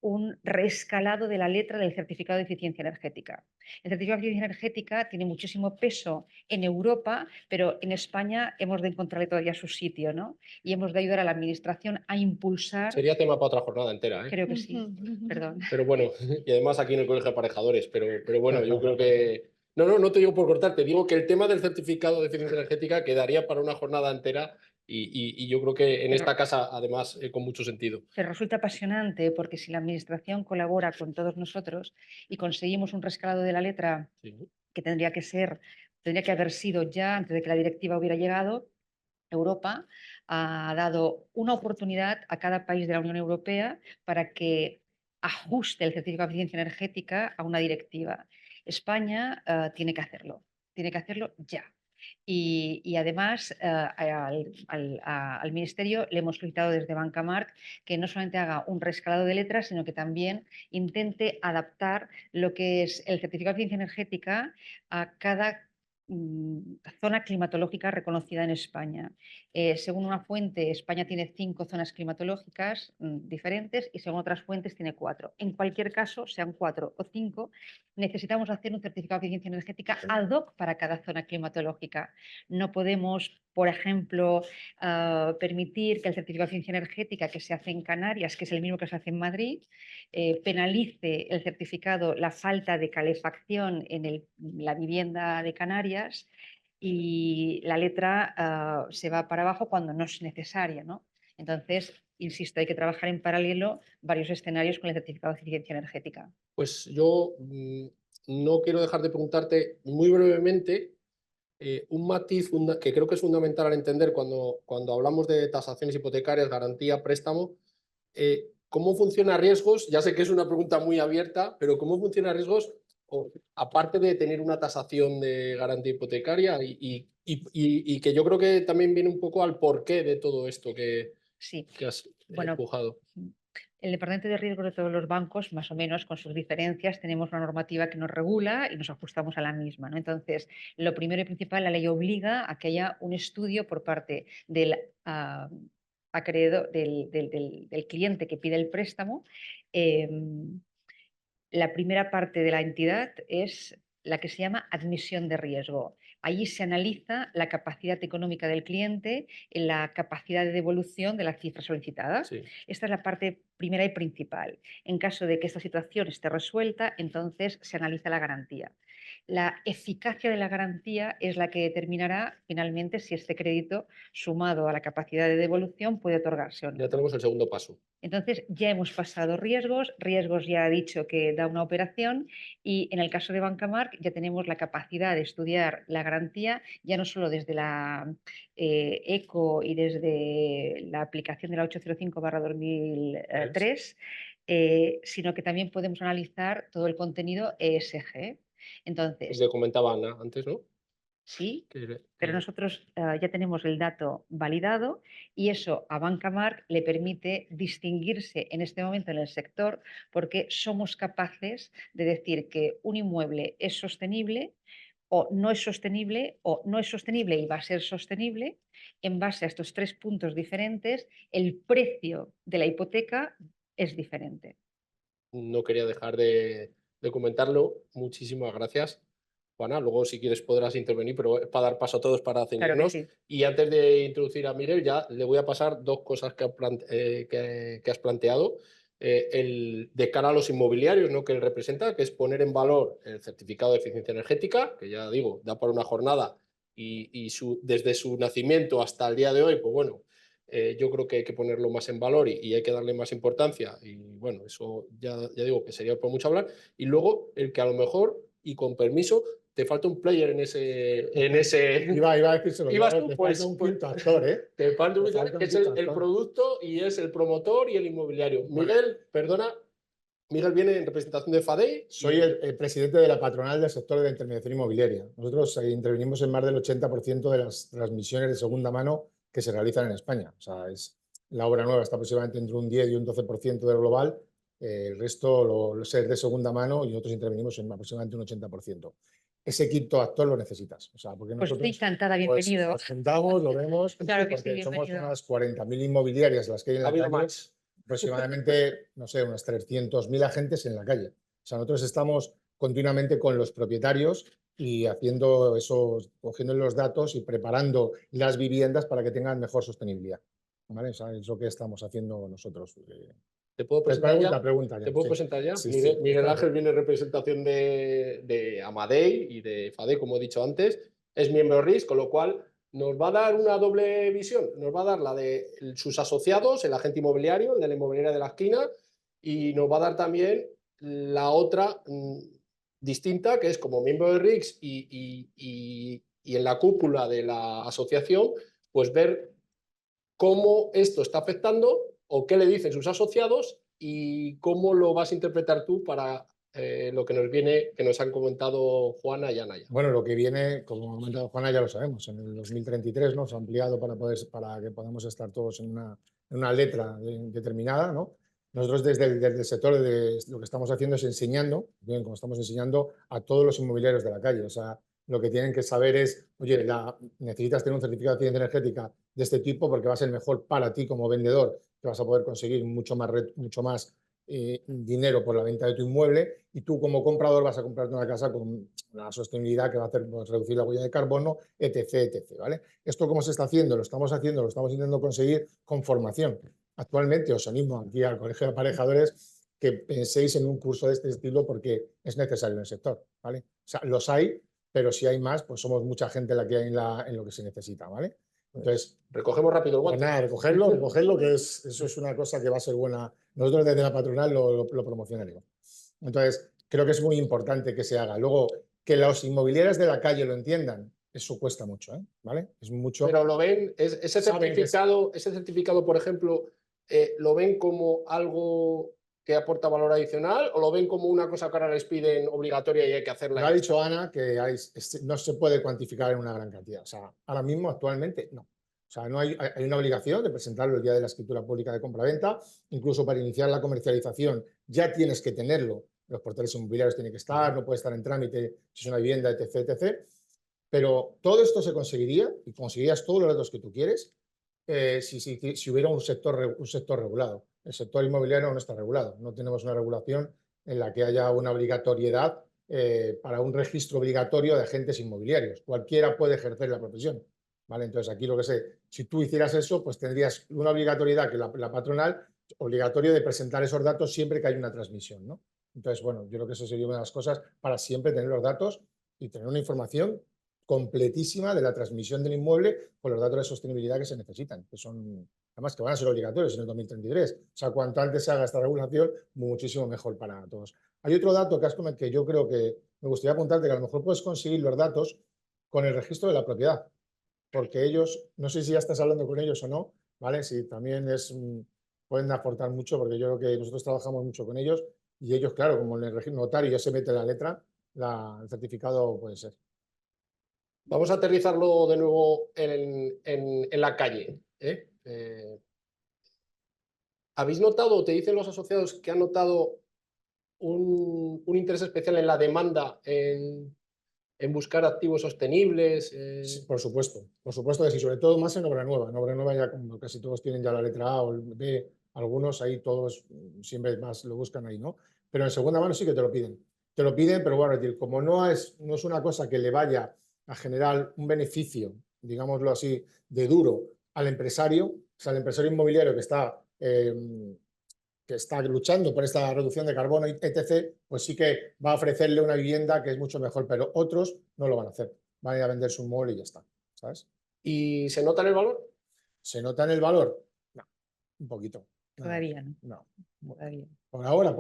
un reescalado de la letra del certificado de eficiencia energética. El certificado de eficiencia energética tiene muchísimo peso en Europa, pero en España hemos de encontrarle todavía su sitio, ¿no? Y hemos de ayudar a la Administración a impulsar. Sería tema para otra jornada entera, ¿eh? Creo que sí, perdón. Pero bueno, y además aquí en el Colegio de Aparejadores, pero bueno, yo creo que... No te digo por cortarte, digo que el tema del certificado de eficiencia energética quedaría para una jornada entera y yo creo que en esta casa, además, con mucho sentido. Pero resulta apasionante porque si la Administración colabora con todos nosotros y conseguimos un rescalado de la letra Sí. que tendría que haber sido ya antes de que la directiva hubiera llegado, Europa ha dado una oportunidad a cada país de la Unión Europea para que ajuste el certificado de eficiencia energética a una directiva. España tiene que hacerlo ya. Y además al Ministerio le hemos solicitado desde Bancamark que no solamente haga un rescalado de letras, sino que también intente adaptar lo que es el certificado de eficiencia energética a cada zona climatológica reconocida en España. Según una fuente, España tiene 5 zonas climatológicas diferentes y según otras fuentes tiene 4. En cualquier caso, sean 4 o 5, necesitamos hacer un certificado de eficiencia energética ad hoc para cada zona climatológica. No podemos, por ejemplo, permitir que el certificado de eficiencia energética que se hace en Canarias, que es el mismo que se hace en Madrid, penalice el certificado la falta de calefacción en la vivienda de Canarias y la letra se va para abajo cuando no es necesaria, ¿no? Entonces, insisto, hay que trabajar en paralelo varios escenarios con el certificado de eficiencia energética. Pues yo no quiero dejar de preguntarte muy brevemente Un matiz que creo que es fundamental al entender cuando hablamos de tasaciones hipotecarias, garantía, préstamo, ¿cómo funciona riesgos? Ya sé que es una pregunta muy abierta, pero ¿cómo funciona riesgos? Aparte de tener una tasación de garantía hipotecaria y que yo creo que también viene un poco al porqué de todo esto Sí, que has bueno, empujado. el Departamento de Riesgo de todos los bancos, más o menos con sus diferencias, tenemos una normativa que nos regula y nos ajustamos a la misma, ¿no? Entonces, lo primero y principal, la ley obliga a que haya un estudio por parte del acreedor, del cliente que pide el préstamo. La primera parte de la entidad es la que se llama admisión de riesgo. Allí se analiza la capacidad económica del cliente, la capacidad de devolución de la cifra solicitada. Sí. Esta es la parte primera y principal. En caso de que esta situación esté resuelta, entonces se analiza la garantía. La eficacia de la garantía es la que determinará finalmente si este crédito, sumado a la capacidad de devolución, puede otorgarse o no. Ya tenemos el segundo paso. Entonces ya hemos pasado riesgos ya ha dicho que da una operación y en el caso de Bancamark ya tenemos la capacidad de estudiar la garantía ya no solo desde la ECO y desde la aplicación de la 805/2003, sino que también podemos analizar todo el contenido ESG. Entonces, Que comentaba Ana antes, ¿no? sí, Que- pero nosotros ya tenemos el dato validado y eso a Bancamark le permite distinguirse en este momento en el sector porque somos capaces de decir que un inmueble es sostenible o no es sostenible y va a ser sostenible. En base a estos 3 puntos diferentes, el precio de la hipoteca es diferente. No quería dejar de comentarlo. Muchísimas gracias, Juana. Luego, si quieres, podrás intervenir, pero es para dar paso a todos para Claro que ceñirnos. sí. Y antes de introducir a Miguel, ya le voy a pasar dos cosas que has planteado. De cara a los inmobiliarios, ¿no? Que él representa, que es poner en valor el certificado de eficiencia energética, que ya digo, da para una jornada y desde su nacimiento hasta el día de hoy, pues bueno, yo creo que hay que ponerlo más en valor y hay que darle más importancia. Y bueno, eso ya digo que sería por mucho hablar. Y luego el que a lo mejor, y con permiso, te falta un player en ese... Iba a decírselo, Ibas tú, te pues, falta un quinto actor, ¿eh? te falta un Te player falta que un es quinto el actor. producto y es el promotor y el inmobiliario. Bueno. Miguel, perdona, Miguel viene en representación de FADEI. Soy el presidente de la patronal del sector de la intermediación inmobiliaria. Nosotros intervenimos en más del 80% de las transmisiones de segunda mano que se realizan en España. O sea, la obra nueva está aproximadamente entre un 10 y un 12% del global. El resto es de segunda mano y nosotros intervenimos en aproximadamente un 80%. Ese quinto actor lo necesitas. O sea, porque Pues nosotros estoy encantada, pues, bienvenido. nos juntamos, lo vemos, Claro que sí, porque somos bienvenido. unas 40.000 inmobiliarias las que hay en Ha la habido calle. más. Aproximadamente, no sé, unos 300.000 agentes en la calle. O sea, nosotros estamos continuamente con los propietarios y haciendo eso, cogiendo los datos y preparando las viviendas para que tengan mejor sostenibilidad. ¿Vale? O sea, es lo que estamos haciendo nosotros. ¿Te puedo presentar ya? Pregunta ya. ¿Te puedo Sí. presentar ya? Sí, Miguel, sí. Miguel Ángel viene en representación de Amadei y de FADE, como he dicho antes. Es miembro RIS, con lo cual nos va a dar una doble visión. Nos va a dar la de sus asociados, el agente inmobiliario, el de la inmobiliaria de la esquina, y nos va a dar también la otra distinta, que es como miembro de RIS y en la cúpula de la asociación, pues ver cómo esto está afectando o qué le dicen sus asociados y cómo lo vas a interpretar tú para lo que nos viene, que nos han comentado Juana y Anaya. Bueno, lo que viene, como ha comentado Juana, ya lo sabemos. En el 2033 nos ha ampliado para que podamos estar todos en una letra determinada, ¿no? Nosotros desde el sector lo que estamos haciendo es enseñando, bien, como estamos enseñando a todos los inmobiliarios de la calle. O sea, lo que tienen que saber es, oye, necesitas tener un certificado de eficiencia energética de este tipo porque va a ser mejor para ti como vendedor, que vas a poder conseguir mucho más dinero por la venta de tu inmueble, y tú como comprador vas a comprarte una casa con una sostenibilidad que va a hacer reducir la huella de carbono, etc. ¿Vale? ¿Esto cómo se está haciendo? Lo estamos intentando conseguir con formación. Actualmente os animo aquí al Colegio de Aparejadores que penséis en un curso de este estilo porque es necesario en el sector. ¿Vale? O sea, los hay, pero si hay más, pues somos mucha gente la que hay en lo que se necesita. ¿Vale? Entonces, recogemos rápido el pues guante. nada, recogerlo, que eso es una cosa que va a ser buena. Nosotros desde la patronal lo promocionaremos. Entonces, creo que es muy importante que se haga. Luego, que los inmobiliarios de la calle lo entiendan, eso cuesta mucho, ¿vale? Es mucho. Pero lo ven, ese Saben que certificado, por ejemplo, ¿lo ven como algo que aporta valor adicional o lo ven como una cosa que ahora les piden obligatoria y hay que hacerla? Lo ha dicho Ana que no se puede cuantificar en una gran cantidad. O sea, ahora mismo, actualmente, no. O sea, no hay una obligación de presentarlo el día de la escritura pública de compraventa. Incluso para iniciar la comercialización ya tienes que tenerlo. Los portales inmobiliarios tienen que estar, no puede estar en trámite si es una vivienda, etc, etc. Pero todo esto se conseguiría y conseguirías todos los datos que tú quieres si hubiera un sector regulado. El sector inmobiliario no está regulado. No tenemos una regulación en la que haya una obligatoriedad para un registro obligatorio de agentes inmobiliarios. Cualquiera puede ejercer la profesión, ¿vale? Entonces, aquí lo que sé, si tú hicieras eso, pues tendrías una obligatoriedad que la patronal, obligatorio de presentar esos datos siempre que hay una transmisión, ¿no? Entonces, bueno, yo creo que eso sería una de las cosas para siempre tener los datos y tener una información completísima de la transmisión del inmueble con los datos de sostenibilidad que se necesitan, que son, además, que van a ser obligatorios en el 2033. O sea, cuanto antes se haga esta regulación, muchísimo mejor para todos. Hay otro dato que yo creo que me gustaría apuntarte, que a lo mejor puedes conseguir los datos con el registro de la propiedad, porque ellos, no sé si ya estás hablando con ellos o no, ¿vale? Si también pueden aportar mucho, porque yo creo que nosotros trabajamos mucho con ellos y ellos, claro, como en el registro notario ya se mete la letra, el certificado puede ser. Vamos a aterrizarlo de nuevo en la calle. ¿Habéis notado, o te dicen los asociados que han notado un interés especial en la demanda en buscar activos sostenibles? Sí, por supuesto que sí, sobre todo más en obra nueva. En obra nueva ya como casi todos tienen ya la letra A o el B, algunos ahí todos siempre más lo buscan ahí, ¿no? Pero en segunda mano sí que te lo piden. Te lo piden, pero bueno, es decir, como no es una cosa que le vaya a generar un beneficio, digámoslo así, de duro al empresario, o sea, al empresario inmobiliario que está luchando por esta reducción de carbono, etc., pues sí que va a ofrecerle una vivienda que es mucho mejor, pero otros no lo van a hacer. Van a ir a vender su mueble y ya está, ¿sabes? ¿Y se nota en el valor? ¿Se nota en el valor? No, un poquito. Todavía no. No. Todavía. Por ahora,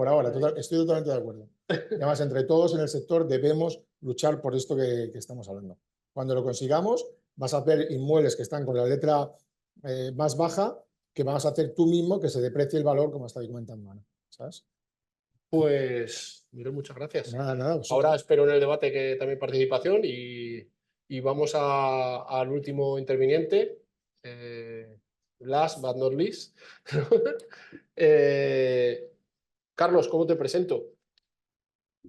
estoy totalmente de acuerdo. Además, entre todos en el sector debemos luchar por esto que estamos hablando. Cuando lo consigamos, vas a ver inmuebles que están con la letra más baja, que vas a hacer tú mismo que se deprecie el valor, como está comentando Ana, ¿sabes? Pues, mire, muchas gracias. Nada. Ahora espero en el debate que también participación y vamos al último interviniente. Last but not least. Carlos, ¿cómo te presento?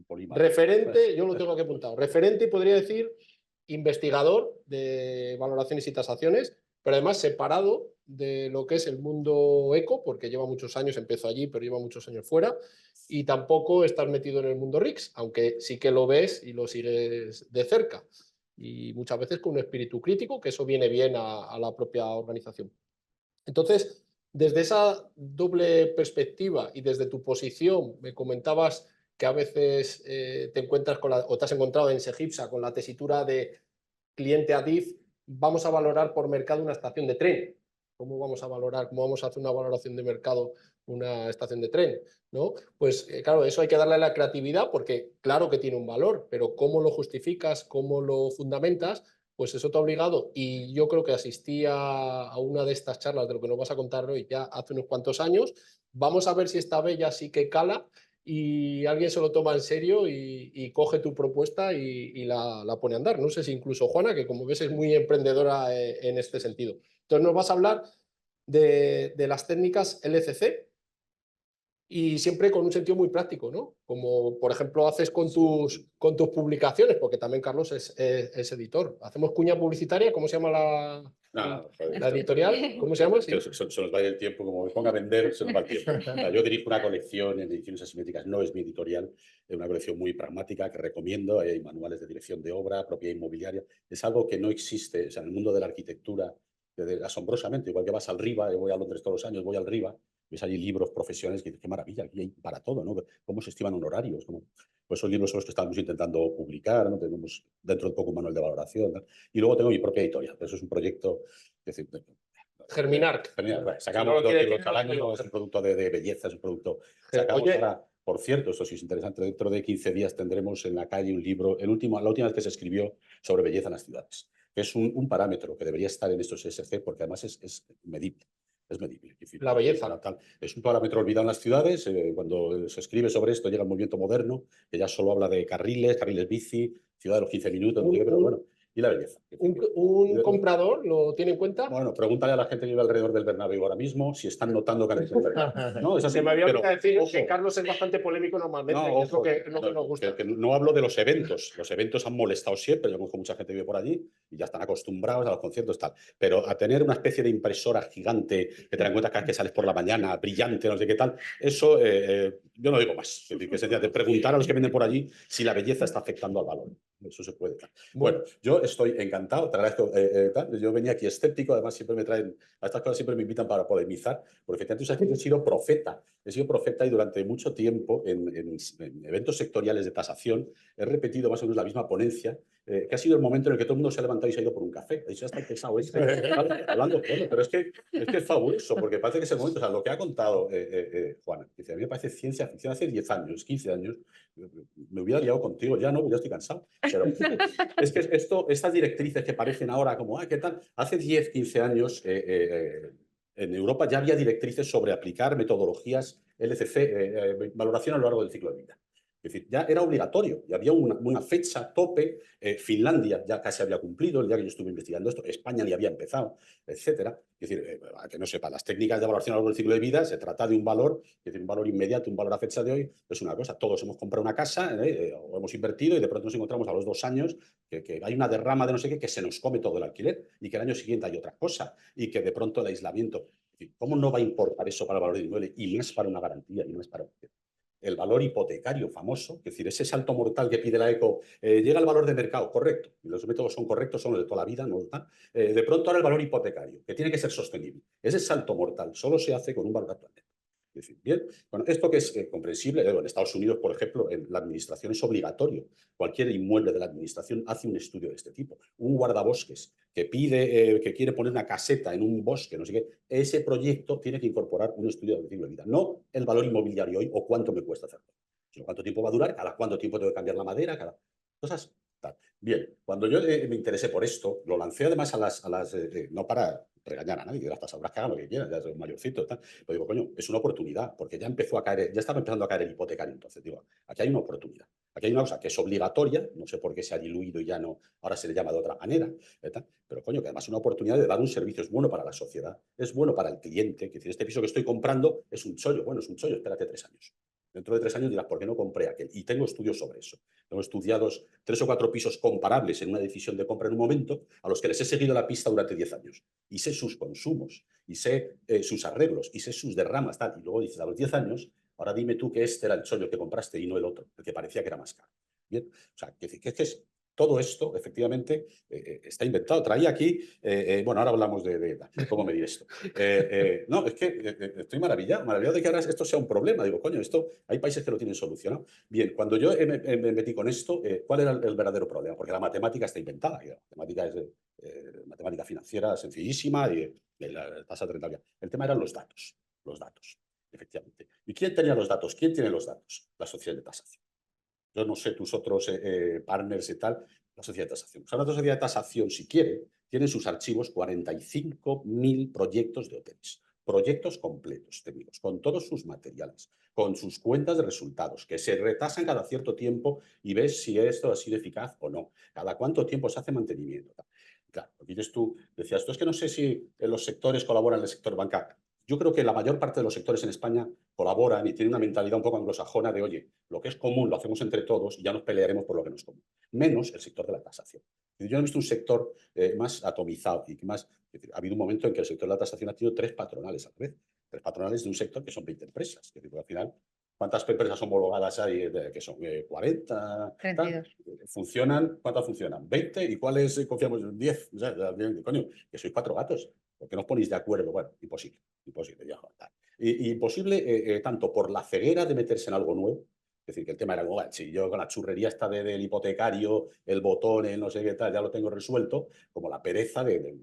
Referente, yo lo tengo aquí apuntado. Referente, podría decir, investigador de valoraciones y tasaciones, pero además separado de lo que es el mundo eco, porque lleva muchos años, empezó allí, pero lleva muchos años fuera, y tampoco estás metido en el mundo RICS, aunque sí que lo ves y lo sigues de cerca, y muchas veces con un espíritu crítico, que eso viene bien a la propia organización. Entonces, desde esa doble perspectiva y desde tu posición, me comentabas que a veces te encuentras o te has encontrado en Segipsa con la tesitura de cliente ADIF, vamos a valorar por mercado una estación de tren. ¿Cómo vamos a valorar, cómo vamos a hacer una valoración de mercado una estación de tren? ¿No? Pues claro, eso hay que darle a la creatividad porque claro que tiene un valor, pero cómo lo justificas, cómo lo fundamentas, pues eso te ha obligado. Y yo creo que asistí a una de estas charlas de lo que nos vas a contar hoy ya hace unos cuantos años. Vamos a ver si esta vez ya sí que cala y alguien se lo toma en serio y coge tu propuesta y la pone a andar. No sé si incluso Juana, que como ves es muy emprendedora en este sentido. Entonces nos vas a hablar de las técnicas LCC y siempre con un sentido muy práctico, ¿no? Como por ejemplo haces con tus publicaciones, porque también Carlos es editor. Hacemos cuña publicitaria, ¿cómo se llama la editorial? ¿Cómo se llama? Sí. Se nos va el tiempo, como me ponga a vender, se nos va el tiempo. O sea, yo dirijo una colección en ediciones asimétricas, no es mi editorial, es una colección muy pragmática que recomiendo, hay manuales de dirección de obra, propiedad inmobiliaria, es algo que no existe, o sea, en el mundo de la arquitectura, asombrosamente, igual que vas al RIBA, yo voy a Londres todos los años, voy al RIBA, ves allí libros profesionales que dices, qué maravilla, aquí hay para todo, ¿no? ¿Cómo se estiman honorarios? Pues esos libros son los que estamos intentando publicar, ¿no? Tenemos dentro de poco un manual de valoración, ¿no? Y luego tengo mi propia editorial, eso es un proyecto, es decir, Germinar. Sacamos 2 libros al año, es un producto de belleza, es un producto. Sacamos ahora, por cierto, esto sí es interesante, dentro de 15 días tendremos en la calle un libro, la última vez que se escribió sobre belleza en las ciudades. que es un parámetro que debería estar en estos ESG porque además es medible. Es medible. Es decir, La belleza. es un parámetro olvidado en las ciudades. Cuando se escribe sobre esto llega el movimiento moderno, que ya solo habla de carriles bici, ciudad de los 15 minutos, no sé qué, pero bueno, y la belleza. ¿Un comprador lo tiene en cuenta? Bueno, pregúntale a la gente que vive alrededor del Bernabéu ahora mismo si están notando que han hecho el Bernabéu. No, es así, Se me había pero, olvidado decir ojo, que Carlos es bastante polémico normalmente, no, que es lo ojo, que nos gusta. que no hablo de los eventos. Los eventos han molestado siempre. Yo conozco mucha gente que vive por allí y ya están acostumbrados a los conciertos tal. Pero a tener una especie de impresora gigante que te dan cuenta cada vez que sales por la mañana, brillante, no sé qué tal, eso yo no digo más. Es decir, que se de preguntar a los que venden por allí si la belleza está afectando al valor. Eso se puede. Bueno, yo estoy encantado, te agradezco. Yo venía aquí escéptico, además siempre me traen, a estas cosas siempre me invitan para polemizar, porque efectivamente tú sabes que yo he sido profeta y durante mucho tiempo en eventos sectoriales de tasación he repetido más o menos la misma ponencia, que ha sido el momento en el que todo el mundo se ha levantado y se ha ido por un café. Ha dicho, ya está pesado hablando, bueno, pero es que es fabuloso, porque parece que es el momento, o sea, lo que ha contado Juana, dice, a mí me parece ciencia ficción hace 10 años, 15 años, me hubiera liado contigo, ya no, ya estoy cansado. Pero es que estas directrices que parecen ahora como, ¿qué tal? Hace 10, 15 años en Europa ya había directrices sobre aplicar metodologías LCC, valoración a lo largo del ciclo de vida. Es decir, ya era obligatorio y había una fecha tope. Finlandia ya casi había cumplido el día que yo estuve investigando esto. España ya había empezado, etcétera. Es decir, a que no sepa, las técnicas de valoración a lo largo del ciclo de vida se trata de un valor, es decir, un valor inmediato, un valor a fecha de hoy. Es una cosa, todos hemos comprado una casa o hemos invertido y de pronto nos encontramos a los 2 años que hay una derrama de no sé qué que se nos come todo el alquiler y que el año siguiente hay otra cosa y que de pronto el aislamiento. Es decir, ¿cómo no va a importar eso para el valor del inmueble y más para una garantía y más para el valor hipotecario famoso? Es decir, ese salto mortal que pide la ECO, llega el valor de mercado, correcto, y los métodos son correctos, son los de toda la vida, ¿no? De pronto ahora el valor hipotecario, que tiene que ser sostenible. Ese salto mortal solo se hace con un valor actual. Es decir, bien, bueno, esto que es comprensible, en Estados Unidos, por ejemplo, en la administración es obligatorio. Cualquier inmueble de la administración hace un estudio de este tipo. Un guardabosques que pide, que quiere poner una caseta en un bosque, no sé qué, ese proyecto tiene que incorporar un estudio de ciclo de vida. No el valor inmobiliario hoy o cuánto me cuesta hacerlo, sino cuánto tiempo va a durar, cada cuánto tiempo tengo que cambiar la madera, cada cosas. Tal. Bien, cuando yo me interesé por esto, lo lancé además no para regañar a nadie, que las sabrás que hagan lo que quieran, ya soy mayorcito, tal. Pero digo, coño, es una oportunidad, porque ya empezó a caer, ya estaba empezando a caer el hipotecario. Entonces digo, aquí hay una oportunidad, aquí hay una cosa que es obligatoria, no sé por qué se ha diluido y ya no, ahora se le llama de otra manera, pero coño, que además es una oportunidad de dar un servicio, es bueno para la sociedad, es bueno para el cliente, que decir, este piso que estoy comprando es un chollo, bueno, es un chollo, espérate 3 años. Dentro de 3 años dirás, ¿por qué no compré aquel? Y tengo estudios sobre eso. Tengo estudiados 3 o 4 pisos comparables en una decisión de compra en un momento a los que les he seguido la pista durante 10 años. Y sé sus consumos, y sé sus arreglos, y sé sus derramas, tal. Y luego dices, a los 10 años, ahora dime tú que este era el chollo que compraste y no el otro, el que parecía que era más caro. Bien, o sea, que es todo esto, efectivamente, está inventado. Traía aquí, bueno, ahora hablamos de cómo medir esto. No, es que estoy maravillado de que ahora esto sea un problema. Digo, coño, esto hay países que lo tienen solucionado. Bien, cuando yo me metí con esto, ¿cuál era el verdadero problema? Porque la matemática está inventada. La matemática es matemática financiera sencillísima y la tasa de rentabilidad. El tema eran los datos, efectivamente. ¿Y quién tenía los datos? ¿Quién tiene los datos? La sociedad de tasación. Yo no sé tus otros partners y tal, la sociedad de tasación. O sea, la sociedad de tasación, si quiere, tiene en sus archivos 45.000 proyectos de hoteles. Proyectos completos, técnicos, con todos sus materiales, con sus cuentas de resultados, que se retasan cada cierto tiempo y ves si esto ha sido eficaz o no. Cada cuánto tiempo se hace mantenimiento. Claro, lo que dices tú, decías, tú es que no sé si en los sectores colaboran el sector bancario. Yo creo que la mayor parte de los sectores en España colaboran y tienen una mentalidad un poco anglosajona de, oye, lo que es común lo hacemos entre todos y ya nos pelearemos por lo que no es común. Menos el sector de la tasación. Yo no he visto un sector más atomizado y que más... Ha habido un momento en que el sector de la tasación ha tenido 3 patronales a la vez. 3 patronales de un sector que son 20 empresas. Es decir, al final, ¿cuántas empresas homologadas hay? Que son 40. 32. ¿Funcionan? ¿Cuántas funcionan? 20. ¿Y cuáles confiamos? 10. O sea, coño, que sois 4 gatos. ¿Por qué no os ponéis de acuerdo? Bueno, imposible. Imposible, ya. Imposible tanto por la ceguera de meterse en algo nuevo. Es decir, que el tema era, bueno, si yo con la churrería esta del hipotecario, el botón, el no sé qué tal, ya lo tengo resuelto, como la pereza de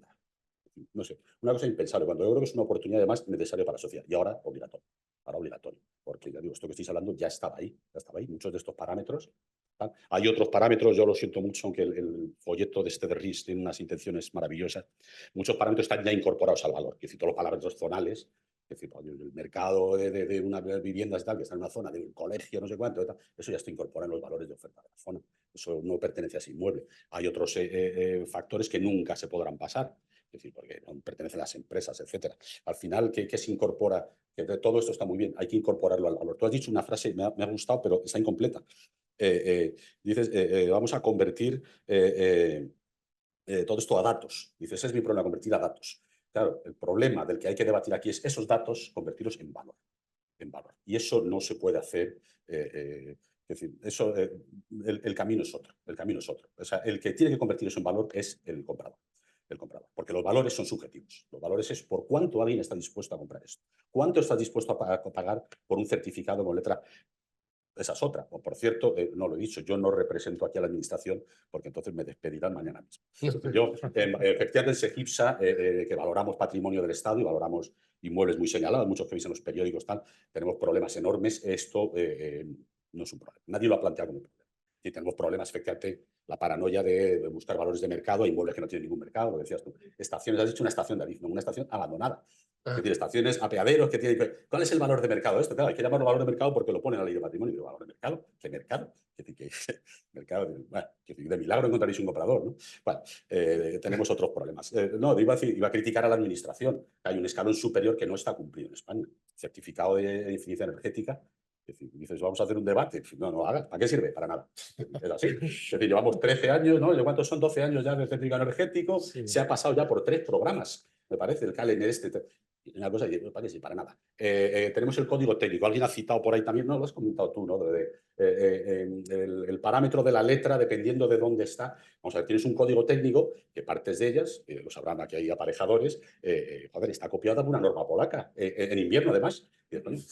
no sé, una cosa impensable, cuando yo creo que es una oportunidad además necesaria para la sociedad. Y ahora obligatorio, porque ya digo, esto que estáis hablando ya estaba ahí. Muchos de estos parámetros tal. Hay otros parámetros, yo lo siento mucho, aunque el folleto de este de RIS tiene unas intenciones maravillosas. Muchos parámetros están ya incorporados al valor, que decir, todos los parámetros zonales, es decir, el mercado de unas viviendas y tal, que está en una zona del colegio, no sé cuánto, tal, eso ya está incorporado en los valores de oferta de la zona. Eso no pertenece a ese inmueble. Hay otros factores que nunca se podrán pasar, es decir, porque no pertenecen a las empresas, etcétera. Al final, ¿qué se incorpora? Que todo esto está muy bien, hay que incorporarlo al valor. Tú has dicho una frase, me ha gustado, pero está incompleta. Dices, vamos a convertir todo esto a datos. Dices, ese es mi problema, convertir a datos. Claro, el problema del que hay que debatir aquí es esos datos, convertirlos en valor. En valor. Y eso no se puede hacer. Es decir, eso, el camino es otro. El camino es otro. O sea, el que tiene que convertir eso en valor es el comprador. El comprador. Porque los valores son subjetivos. Los valores es por cuánto alguien está dispuesto a comprar esto. ¿Cuánto estás dispuesto a pagar por un certificado con letra? Esa es otra. O, por cierto, no lo he dicho, yo no represento aquí a la administración porque entonces me despedirán mañana mismo. Yo, efectivamente, en SEGIPSA, que valoramos patrimonio del Estado y valoramos inmuebles muy señalados, muchos que veis en los periódicos, tal, tenemos problemas enormes. Esto no es un problema. Nadie lo ha planteado como un problema. Y tenemos problemas, efectivamente, la paranoia de buscar valores de mercado a inmuebles que no tienen ningún mercado, lo decías tú. Estaciones, has dicho una estación de Adif, no, una estación abandonada. Es decir, estaciones, apeaderos que tienen. ¿Cuál es el valor de mercado de esto? Claro, hay que llamarlo valor de mercado porque lo pone en la ley de patrimonio. ¿Valor de mercado? ¿Qué mercado? Es decir, mercado, bueno, de milagro encontraréis un comprador, ¿no? Bueno, tenemos otros problemas. No, iba a criticar a la administración. Hay un escalón superior que no está cumplido en España. Certificado de eficiencia energética. Es decir, dices, vamos a hacer un debate. No, no hagas. ¿Para qué sirve? Para nada. Es así. Es decir, llevamos 13 años, ¿no? ¿Cuántos son? 12 años ya de certificado energético. Sí. Se ha pasado ya por 3 programas, me parece, el CALEN este. Una cosa, ¿para qué sí? Para nada. Tenemos el código técnico. Alguien ha citado por ahí también, no lo has comentado tú, ¿no? El parámetro de la letra, dependiendo de dónde está. Vamos a ver, tienes un código técnico que partes de ellas, lo sabrán aquí hay aparejadores, joder, está copiada por una norma polaca, en invierno además.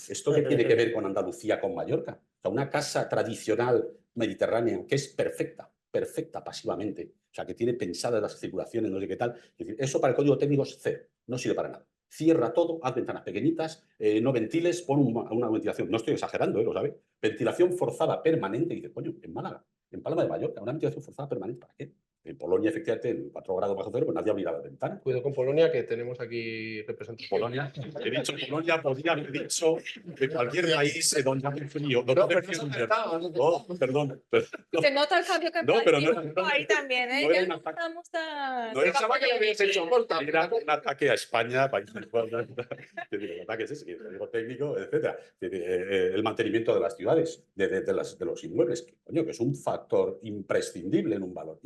¿Esto qué tiene que ver con Andalucía, con Mallorca? O sea, una casa tradicional mediterránea que es perfecta, perfecta pasivamente, o sea, que tiene pensadas las circulaciones, no sé qué tal. Es decir, eso para el código técnico es cero, no sirve para nada. Cierra todo, haz ventanas pequeñitas, no ventiles, pon una ventilación. No estoy exagerando, lo sabes. Ventilación forzada permanente. Y dices, coño, en Málaga, en Palma de Mallorca, una ventilación forzada permanente, ¿para qué? En Polonia, efectivamente, en 4 grados bajo cero, pues nadie abrirá las ventanas. Cuidado con Polonia, que tenemos aquí representantes. Polonia, he dicho Polonia, podría haber dicho de cualquier país donde hace frío. No, pero no se ha acertado, no te- Oh, perdón. Se nota el cambio que No, pero no- ahí también, ¿eh? no era Ya un ataque. estamos tan... No era- Pensaba que lo habías hecho corta. Era un ataque a España, país el ataque es ese, el código técnico, etc. El mantenimiento de las ciudades, de los inmuebles, que, coño, que es un factor imprescindible en un valor.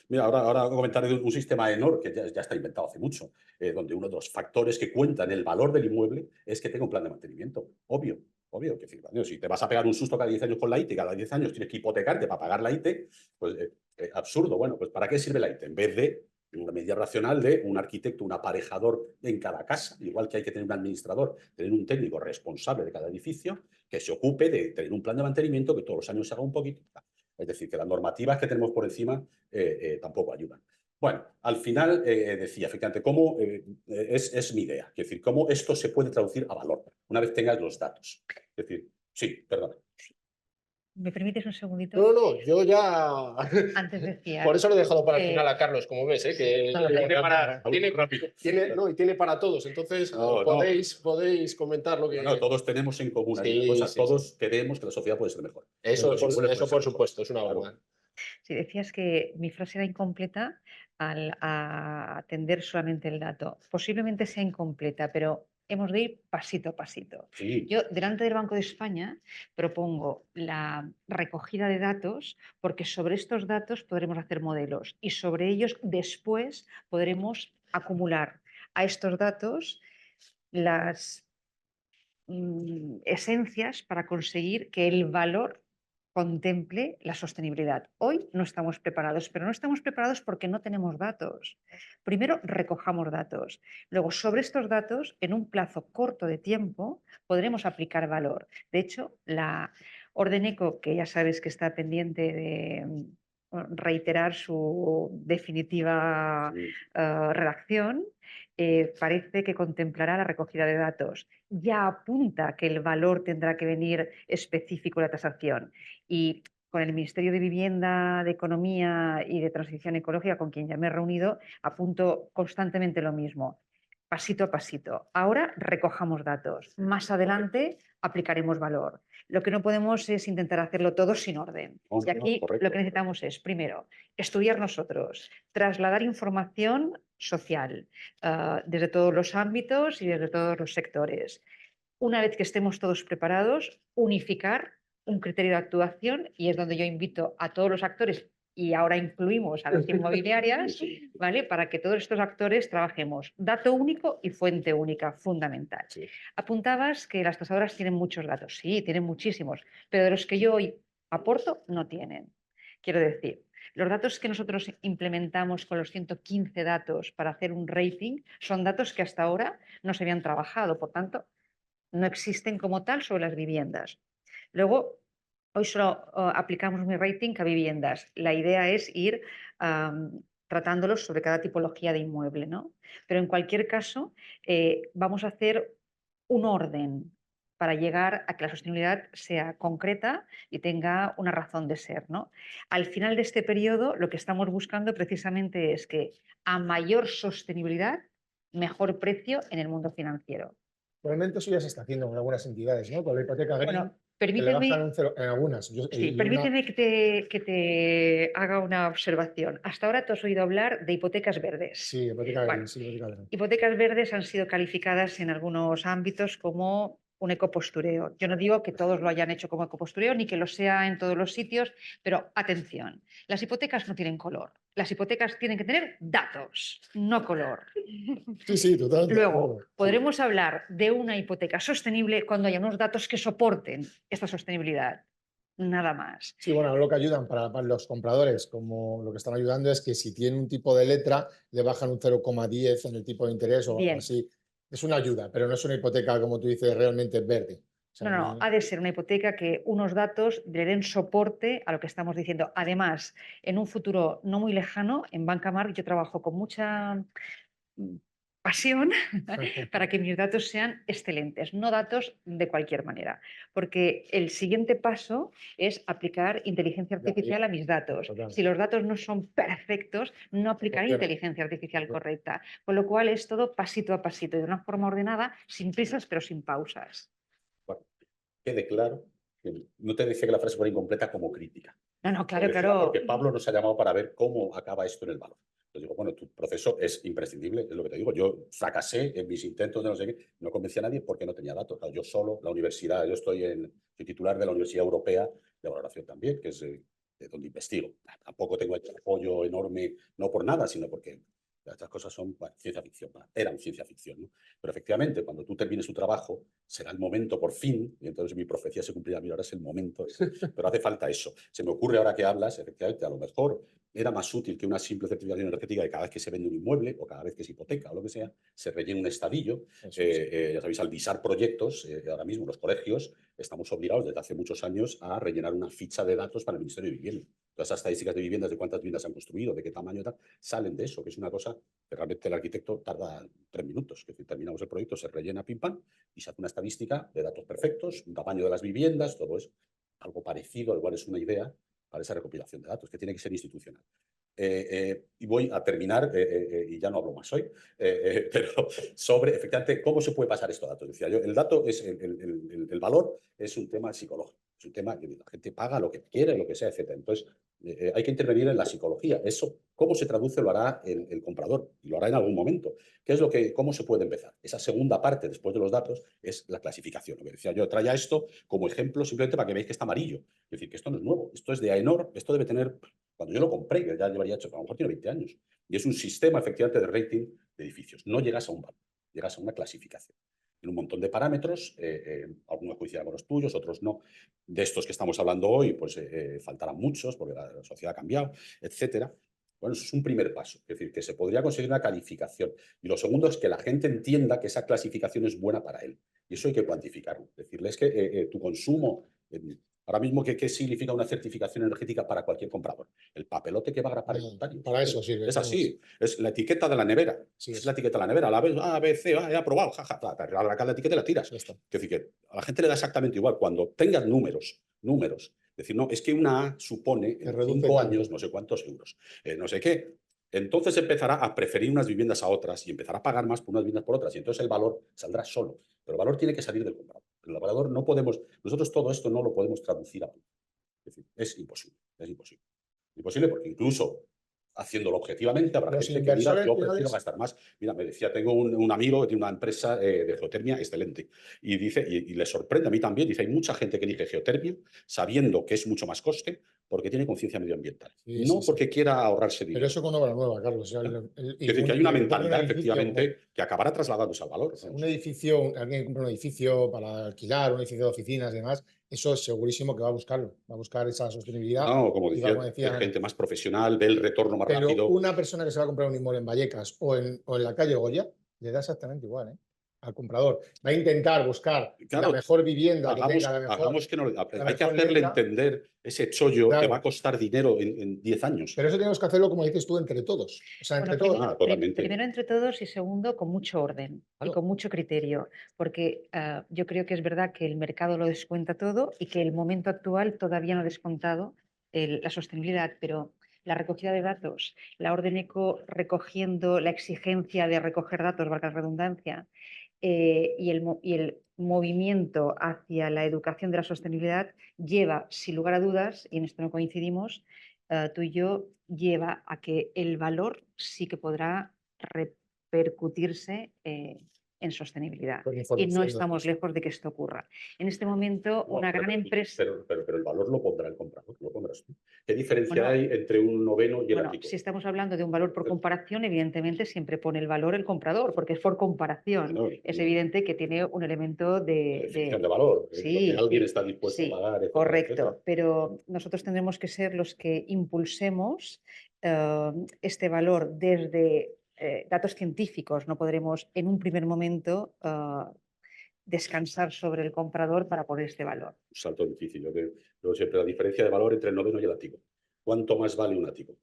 Mira, ahora voy a comentar de un sistema ENOR que ya está inventado hace mucho, donde uno de los factores que cuentan el valor del inmueble es que tenga un plan de mantenimiento. Obvio. Obvio, que si te vas a pegar un susto cada 10 años con la ITE, cada 10 años tienes que hipotecarte para pagar la ITE, pues absurdo. Bueno, pues ¿para qué sirve la ITE? En vez de una medida racional de un arquitecto, un aparejador en cada casa, igual que hay que tener un administrador, tener un técnico responsable de cada edificio que se ocupe de tener un plan de mantenimiento que todos los años se haga un poquito. Es decir, que las normativas que tenemos por encima tampoco ayudan. Bueno, al final decía, efectivamente, cómo es mi idea, es decir, cómo esto se puede traducir a valor una vez tengas los datos. Es decir, sí, perdón. ¿Me permites un segundito? No, no, yo ya. Antes decía. Por eso lo he dejado para el final a Carlos, como ves, que tiene para todos. Entonces, podéis comentar lo que. No, todos tenemos en común Sí, cosas, sí, todos queremos que la sociedad puede ser mejor. Eso Los inmuebles pueden por ser supuesto, es una Claro. verdad. Si decías que mi frase era incompleta a atender solamente el dato. Posiblemente sea incompleta, pero hemos de ir pasito a pasito. Sí. Yo, delante del Banco de España, propongo la recogida de datos porque sobre estos datos podremos hacer modelos y sobre ellos después podremos acumular a estos datos las esencias para conseguir que el valor contemple la sostenibilidad. Hoy no estamos preparados, pero no estamos preparados porque no tenemos datos. Primero, recojamos datos. Luego, sobre estos datos, en un plazo corto de tiempo, podremos aplicar valor. De hecho, la Orden Eco, que ya sabes que está pendiente de reiterar su definitiva redacción, parece que contemplará la recogida de datos. Ya apunta que el valor tendrá que venir específico de la tasación. Y con el Ministerio de Vivienda, de Economía y de Transición Ecológica, con quien ya me he reunido, apunto constantemente lo mismo, pasito a pasito. Ahora recojamos datos, más adelante aplicaremos valor. Lo que no podemos es intentar hacerlo todo sin orden. No, Y no, aquí correcto. lo que necesitamos es, primero, estudiar nosotros, trasladar información social desde todos los ámbitos y desde todos los sectores. Una vez que estemos todos preparados, unificar un criterio de actuación, y es donde yo invito a todos los actores, y ahora incluimos a las inmobiliarias, Sí. ¿vale? Para que todos estos actores trabajemos dato único y fuente única, fundamental. Sí. Apuntabas que las tasadoras tienen muchos datos, sí, tienen muchísimos, pero de los que yo hoy aporto, no tienen. Quiero decir, los datos que nosotros implementamos con los 115 datos para hacer un rating son datos que hasta ahora no se habían trabajado, por tanto, no existen como tal sobre las viviendas. Luego, hoy solo aplicamos mi rating a viviendas. La idea es ir tratándolos sobre cada tipología de inmueble, ¿no? Pero en cualquier caso, vamos a hacer un orden para llegar a que la sostenibilidad sea concreta y tenga una razón de ser, ¿no? Al final de este periodo, lo que estamos buscando precisamente es que a mayor sostenibilidad, mejor precio en el mundo financiero. Realmente eso ya se está haciendo en algunas entidades, ¿no? Con la hipoteca green, Bueno, que le permíteme, bajan un cero, en algunas. sí, permíteme que te haga una observación. Hasta ahora te has oído hablar de hipotecas verdes. Sí, hipoteca Bueno, green, sí, hipoteca green. hipotecas verdes han sido calificadas en algunos ámbitos como un ecopostureo. Yo no digo que todos lo hayan hecho como ecopostureo ni que lo sea en todos los sitios, pero atención, las hipotecas no tienen color. Las hipotecas tienen que tener datos, no color. Sí, sí, totalmente. de Luego, acuerdo. podremos hablar de una hipoteca sostenible cuando haya unos datos que soporten esta sostenibilidad. Nada más. Sí, bueno, lo que ayudan para los compradores, como lo que están ayudando es que si tiene un tipo de letra, le bajan un 0,10 en el tipo de interés o Bien. así. Es una ayuda, pero no es una hipoteca, como tú dices, realmente verde. O sea, No, ha de ser una hipoteca que unos datos le den soporte a lo que estamos diciendo. Además, en un futuro no muy lejano, en Banca March yo trabajo con mucha pasión para que mis datos sean excelentes, no datos de cualquier manera, porque el siguiente paso es aplicar inteligencia artificial a mis datos. Total. Si los datos no son perfectos, no aplicaré Funciona. inteligencia artificial correcta, con lo cual es todo pasito a pasito y de una forma ordenada, sin prisas pero sin pausas. Bueno, quede claro que no te decía que la frase fuera incompleta como crítica. No, Lo claro, decía claro. Porque Pablo nos ha llamado para ver cómo acaba esto en el valor. Entonces digo, bueno, tu proceso es imprescindible, es lo que te digo. Yo fracasé en mis intentos de no sé qué, no convencí a nadie porque no tenía datos. Claro, yo solo, la universidad, soy titular de la Universidad Europea de Valoración también, que es de donde investigo. Tampoco tengo este apoyo enorme, no por nada, sino porque estas cosas son ciencia ficción, eran ciencia ficción, ¿no? Pero efectivamente, cuando tú termines tu trabajo, será el momento por fin, y entonces mi profecía se cumplirá, mira, ahora es el momento, pero hace falta eso. Se me ocurre ahora que hablas, efectivamente, a lo mejor era más útil que una simple certificación energética de cada vez que se vende un inmueble o cada vez que se hipoteca o lo que sea, se rellene un estadillo. Ya sabéis, al visar proyectos, ahora mismo los colegios estamos obligados desde hace muchos años a rellenar una ficha de datos para el Ministerio de Vivienda. Todas esas estadísticas de viviendas, de cuántas viviendas se han construido, de qué tamaño y tal, salen de eso, que es una cosa que realmente el arquitecto tarda 3 minutos. Es decir, terminamos el proyecto, se rellena pim pam y se hace una estadística de datos perfectos, un tamaño de las viviendas, todo eso. Algo parecido, igual es una idea para esa recopilación de datos, que tiene que ser institucional. Y voy a terminar, y ya no hablo más hoy, pero sobre efectivamente cómo se puede pasar esto a datos. Decía yo, el dato es el valor es un tema psicológico, es un tema que la gente paga lo que quiere, lo que sea, etc. Entonces, hay que intervenir en la psicología. Eso, cómo se traduce, lo hará el comprador y lo hará en algún momento. ¿Qué es cómo se puede empezar? Esa segunda parte, después de los datos, es la clasificación. Lo que decía yo, traía esto como ejemplo simplemente para que veáis que está amarillo. Es decir, que esto no es nuevo, esto es de AENOR, esto debe tener, cuando yo lo compré, que ya llevaría hecho, a lo mejor tiene 20 años. Y es un sistema, efectivamente, de rating de edificios. No llegas a un valor, llegas a una clasificación. En un montón de parámetros, algunos coincidirán con los tuyos, otros no. De estos que estamos hablando hoy, pues faltarán muchos, porque la sociedad ha cambiado, etcétera. Bueno, eso es un primer paso, es decir, que se podría conseguir una calificación. Y lo segundo es que la gente entienda que esa clasificación es buena para él. Y eso hay que cuantificarlo. Decirles que tu consumo, ahora mismo, ¿qué significa una certificación energética para cualquier comprador? El papelote que va a grapar el notario. Para eso sirve. Es así, es la etiqueta de la nevera. Sí, es la etiqueta de la nevera. La ves, A, B, C, he aprobado, jaja, la etiqueta y la tiras. Ya está. Es decir, que a la gente le da exactamente igual. Cuando tengas números Decir, no, es que una A supone Que en reduce 5 tanto. años no sé cuántos euros, no sé qué. Entonces empezará a preferir unas viviendas a otras y empezará a pagar más por unas viviendas por otras. Y entonces el valor saldrá solo. Pero el valor tiene que salir del comprador. El valor no podemos, nosotros todo esto no lo podemos traducir a valor. Es decir, es imposible, es imposible. Imposible porque incluso haciéndolo objetivamente habrá Los gente que diga, inversores yo prefiero finales- gastar más. Mira, me decía, tengo un amigo que tiene una empresa de geotermia excelente y dice, y le sorprende a mí también, dice, hay mucha gente que elige geotermia sabiendo que es mucho más coste porque tiene conciencia medioambiental, Sí, no sí, sí. porque quiera ahorrarse Pero dinero. eso con obra nueva, Carlos. O sea, Es decir, que hay una y compra un mentalidad, edificio como- efectivamente, que acabará trasladándose al valor. un edificio, alguien compra un edificio para alquilar, un edificio de oficinas y demás, eso es segurísimo que va a buscarlo, va a buscar esa sostenibilidad. No, como Y va, como decía, decía Ana. gente más profesional, ve el retorno más Pero rápido. una persona que se va a comprar un inmueble en Vallecas o en la calle Goya, le da exactamente igual, ¿eh? Al comprador. Va a intentar buscar la Claro, mejor vivienda que tenga hagamos que no, hay que mejor hacerle letra. entender ese chollo que Claro. va a costar dinero en 10 años. Pero eso tenemos que hacerlo, como dices tú, entre todos. O sea, Bueno, entre todos. Ah, totalmente. primero entre todos y segundo con mucho orden y Claro. con mucho criterio, porque yo creo que es verdad que el mercado lo descuenta todo y que el momento actual todavía no ha descontado la sostenibilidad, pero la recogida de datos, la orden eco recogiendo la exigencia de recoger datos, valga la redundancia, y el movimiento hacia la educación de la sostenibilidad lleva, sin lugar a dudas, y en esto no coincidimos, tú y yo, lleva a que el valor sí que podrá repercutirse en sostenibilidad. Con Y no información estamos después. lejos de que esto ocurra. En este momento, No, una gran empresa... pero el valor lo pondrá el comprador, lo pondrás tú. ¿Qué diferencia Bueno, hay entre un noveno y el Bueno, ático? si estamos hablando de un valor por comparación, evidentemente siempre pone el valor el comprador, porque es por comparación. Bueno, Es no, evidente que tiene un elemento la definición de valor, lo que Sí, alguien sí, está dispuesto a sí, pagar, etcétera, correcto. etcétera. Pero nosotros tendremos que ser los que impulsemos este valor desde datos científicos. No podremos en un primer momento descansar sobre el comprador para poner este valor. Un salto difícil. Yo creo siempre la diferencia de valor entre el noveno y el ático. ¿Cuánto más vale un ático?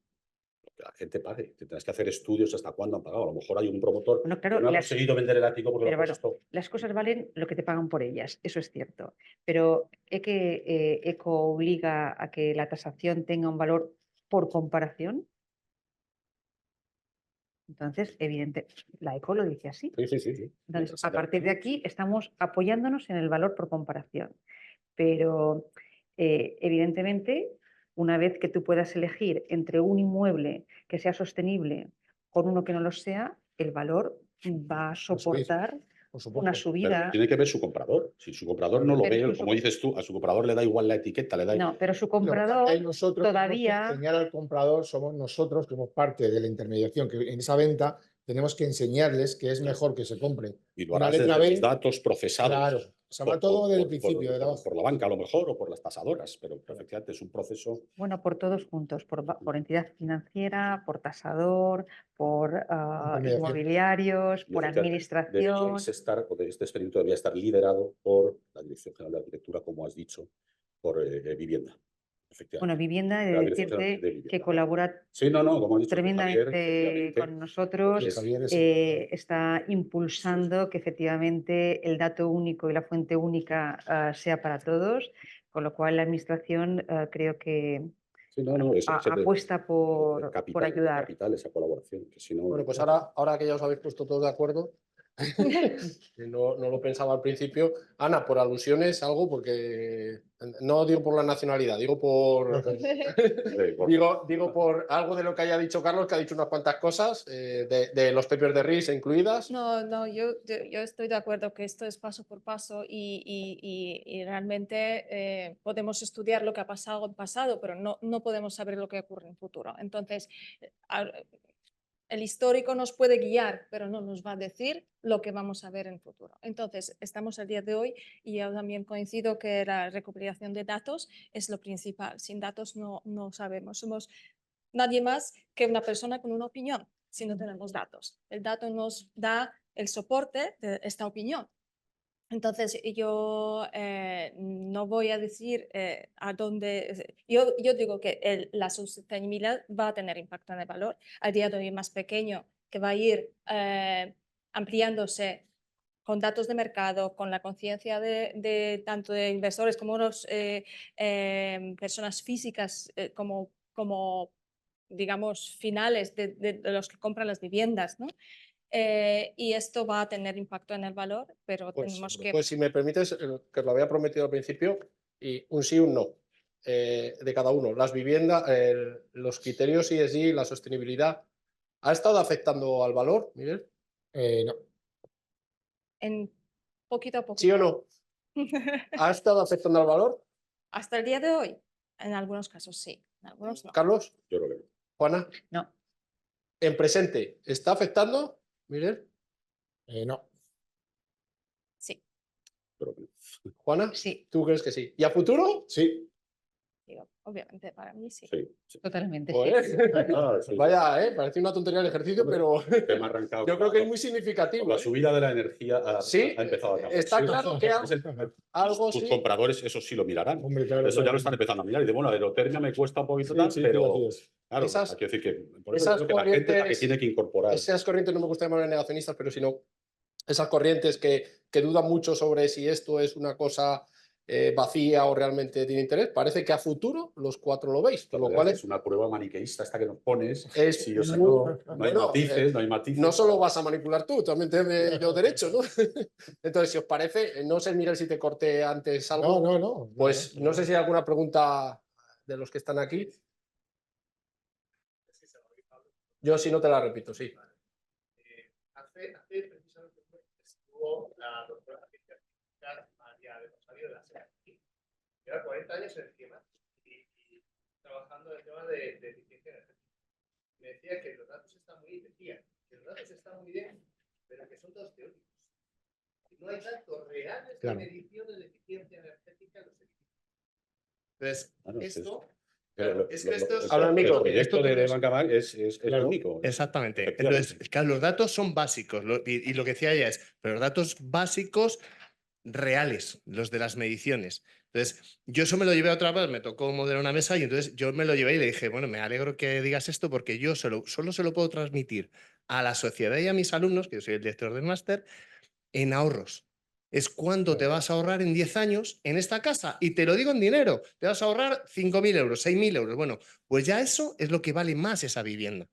Que la gente pague. Tendrás que hacer estudios hasta cuándo han pagado. A lo mejor hay un promotor Bueno, que claro, no ha las- conseguido vender el ático porque lo Pero ha bueno, puesto. las cosas valen lo que te pagan por ellas, eso es cierto. Pero es que ECO obliga a que la tasación tenga un valor por comparación. Entonces, evidente, la ECO lo dice así. Sí, sí, sí, sí. Entonces, a partir de aquí estamos apoyándonos en el valor por comparación. Pero, evidentemente, una vez que tú puedas elegir entre un inmueble que sea sostenible con uno que no lo sea, el valor va a soportar Por una supuesto. Pero subida. tiene que ver su comprador. Si su comprador no lo Pero ve, como dices tú, a su comprador le da igual la etiqueta, le da No, pero su Lo que pasa es que comprador ahí nosotros tenemos que todavía... enseñar al comprador, somos nosotros que somos parte de la intermediación, que en esa venta tenemos que enseñarles que es mejor que se compre y lo una harás letra desde los B. datos procesados. Claro, se va todo desde el principio, de abajo. Por la banca a lo mejor o por las tasadoras, pero efectivamente es un proceso. Bueno, por todos juntos, por entidad financiera, por tasador, por Intermediación. inmobiliarios, Y por efectivamente administración. deberíais estar, o este experimento debería estar liderado por la Dirección General de Arquitectura, como has dicho, por vivienda. Bueno, Efectivamente. vivienda, he La de Dirección General de decirte Vivienda. que colabora Sí, no, como ha dicho Javier, tremendamente efectivamente, con nosotros, Sí, Javier es- está impulsando que efectivamente el dato único y la fuente única sea para todos, con lo cual la administración creo que sí, ese apuesta por ayudar. capital, esa colaboración, que si no. Bueno, pues ahora que ya os habéis puesto todos de acuerdo, que no lo pensaba al principio. Ana, por alusiones, algo, porque no digo por la nacionalidad, digo por digo por algo de lo que haya dicho Carlos, que ha dicho unas cuantas cosas, de los papers de RIS incluidas. No, yo estoy de acuerdo que esto es paso por paso y realmente podemos estudiar lo que ha pasado en pasado, pero no podemos saber lo que ocurre en el futuro. Entonces, el histórico nos puede guiar, pero no nos va a decir lo que vamos a ver en el futuro. Entonces, estamos al día de hoy y yo también coincido que la recopilación de datos es lo principal. Sin datos no sabemos. Somos nadie más que una persona con una opinión si no tenemos datos. El dato nos da el soporte de esta opinión. Entonces, yo no voy a decir a dónde... Yo digo que la sostenibilidad va a tener impacto en el valor. Al día de hoy más pequeño, que va a ir ampliándose con datos de mercado, con la conciencia de tanto de inversores como los personas físicas como digamos, finales de los que compran las viviendas, ¿no? Y esto va a tener impacto en el valor, pero tenemos que... Pues si me permites, que os lo había prometido al principio, y un sí y un no de cada uno. Las viviendas, los criterios ESG, la sostenibilidad, ¿ha estado afectando al valor, Miguel? No. En poquito a poco. ¿Sí o no? ¿Ha estado afectando al valor? Hasta el día de hoy, en algunos casos sí, en algunos no. Carlos, Yo creo que no. Juana, No, en presente, ¿está afectando, Miguel? No. Sí, Creo que no. Juana, sí, ¿tú crees que sí? ¿Y a futuro? Sí. digo, obviamente para mí sí. Sí, sí. totalmente sí. Joder. Ah, sí. Vaya, parece una tontería el ejercicio, Hombre, pero Que me ha arrancado yo creo con que es la- muy con significativo. la subida de la energía Sí, ha empezado a cambiar. está Sí. claro que Es el- algo tus sí. compradores, eso sí lo mirarán. Hombre, claro, Eso ya claro. lo están empezando a mirar. Y de bueno, la aerotermia me cuesta un poquito Sí, tal, sí, pero así es. claro, Esas- hay que decir que por eso esas creo que la gente es la que corrientes- tiene que incorporar. Esas corrientes no me gusta llamarlas negacionistas, pero sino esas corrientes que dudan mucho sobre si esto es una cosa vacía o realmente tiene interés. Parece que a futuro los cuatro lo veis, con lo cual Es una prueba maniqueísta esta que nos pones. es Sí, o sea, muy- no hay bueno, matices, no hay matices. no solo vas a manipular tú, también tienes yo derecho, ¿no? Entonces, si os parece, no sé, Miguel, si te corté antes algo, No. pues no sé si hay alguna pregunta de los que están aquí. Yo si no te la repito, sí. Hace precisamente un mes estuvo la doctora Patricia María de Rosario de la SEA. Lleva 40 años encima y trabajando en el tema de eficiencia energética. Me decía que los datos están muy bien, pero que son todos teóricos. No hay datos reales Claro. de medición de la eficiencia energética en los edificios. Entonces, Bueno, esto... Pero Claro, es que esto es... Habla al micro. El proyecto Esto de Bancabank es Claro. único. Exactamente. Efectivamente. Entonces, claro, los datos son básicos y lo que decía ella es, pero los datos básicos reales, los de las mediciones. Entonces, yo eso me lo llevé otra vez, me tocó moderar una mesa y entonces yo me lo llevé y le dije, bueno, me alegro que digas esto porque yo solo se lo puedo transmitir a la sociedad y a mis alumnos, que yo soy el director del máster, en ahorros. Es cuánto te vas a ahorrar en 10 años en esta casa. Y te lo digo en dinero, te vas a ahorrar 5.000 euros, 6.000 euros. Bueno, pues ya eso es lo que vale más esa vivienda.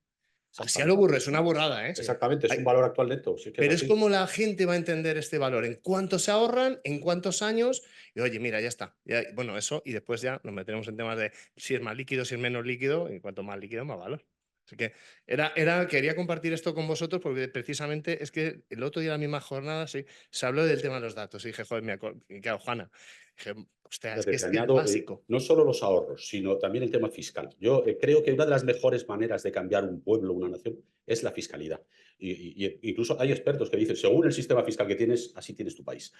Así a lo burro, es una burrada, ¿eh? Exactamente, es Hay- un valor actual neto. Sí que Pero es así. como la gente va a entender este valor, en cuánto se ahorran, en cuántos años, y oye, mira, ya está. Bueno, eso, y después ya nos metemos en temas de si es más líquido, si es menos líquido, y cuanto más líquido, más valor. Así que quería compartir esto con vosotros porque precisamente es que el otro día en la misma jornada se habló del tema de los datos. Y dije, joder, claro, Juana, dije, hostia, es Fíjate, que te es añado, básico. no solo los ahorros, sino también el tema fiscal. Yo creo que una de las mejores maneras de cambiar un pueblo, una nación, es la fiscalidad. Y incluso hay expertos que dicen, según el sistema fiscal que tienes, así tienes tu país.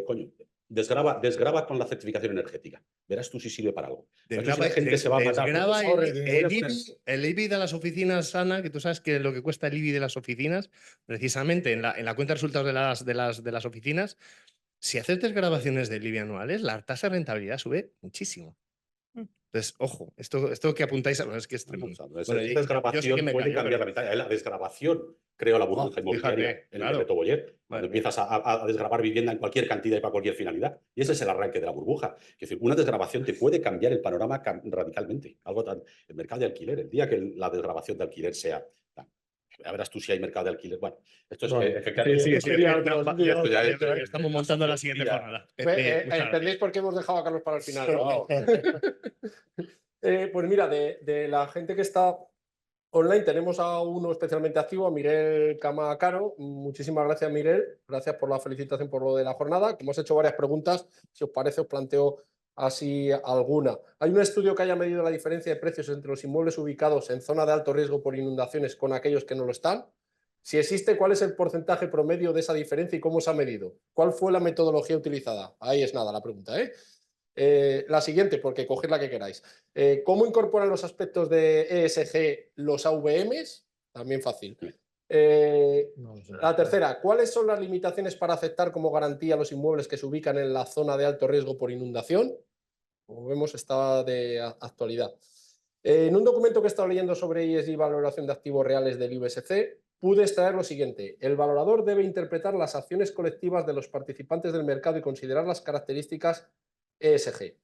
Coño, desgrava con la certificación energética. Verás tú si sirve para algo. Desgrava, la gente se va a matar. desgrava Ahorre el, dinero. el IBI de las oficinas, Ana, que tú sabes que lo que cuesta el IBI de las oficinas, precisamente en la cuenta de resultados de las oficinas, si haces desgravaciones del IBI anuales, la tasa de rentabilidad sube muchísimo. Entonces, ojo, esto que apuntáis, es que es tremendo. Bueno, Esa yo sí desgravación que me puede callo, cambiar la pero- mitad. La desgravación creó la burbuja inmobiliaria fíjate, en el claro. decreto Boyer, Madre cuando mía. empiezas a desgravar vivienda en cualquier cantidad y para cualquier finalidad. Y ese es el arranque de la burbuja. Es decir, una desgravación te puede cambiar el panorama radicalmente. El mercado de alquiler, el día que la desgravación de alquiler sea... Ya verás tú si hay mercado de alquiler. Bueno, esto es... Bueno, Sí, Esto ya es- estamos montando la siguiente jornada. Muchas gracias. ¿Entendéis por qué hemos dejado a Carlos para el final? ¿No? Pues mira, de la gente que está online tenemos a uno especialmente activo, a Mirel Camacaro. Muchísimas gracias, Mirel. Gracias por la felicitación por lo de la jornada. Como hemos hecho varias preguntas, si os parece os planteo así alguna. ¿Hay un estudio que haya medido la diferencia de precios entre los inmuebles ubicados en zona de alto riesgo por inundaciones con aquellos que no lo están? Si existe, ¿cuál es el porcentaje promedio de esa diferencia y cómo se ha medido? ¿Cuál fue la metodología utilizada? Ahí es nada la pregunta, ¿eh? La siguiente, porque coged la que queráis. ¿Cómo incorporan los aspectos de ESG los AVMs? También fácil. No sé. La tercera, ¿cuáles son las limitaciones para aceptar como garantía los inmuebles que se ubican en la zona de alto riesgo por inundación? Como vemos, está de actualidad. En un documento que he estado leyendo sobre ESG y valoración de activos reales del IBSC, pude extraer lo siguiente. El valorador debe interpretar las acciones colectivas de los participantes del mercado y considerar las características ESG,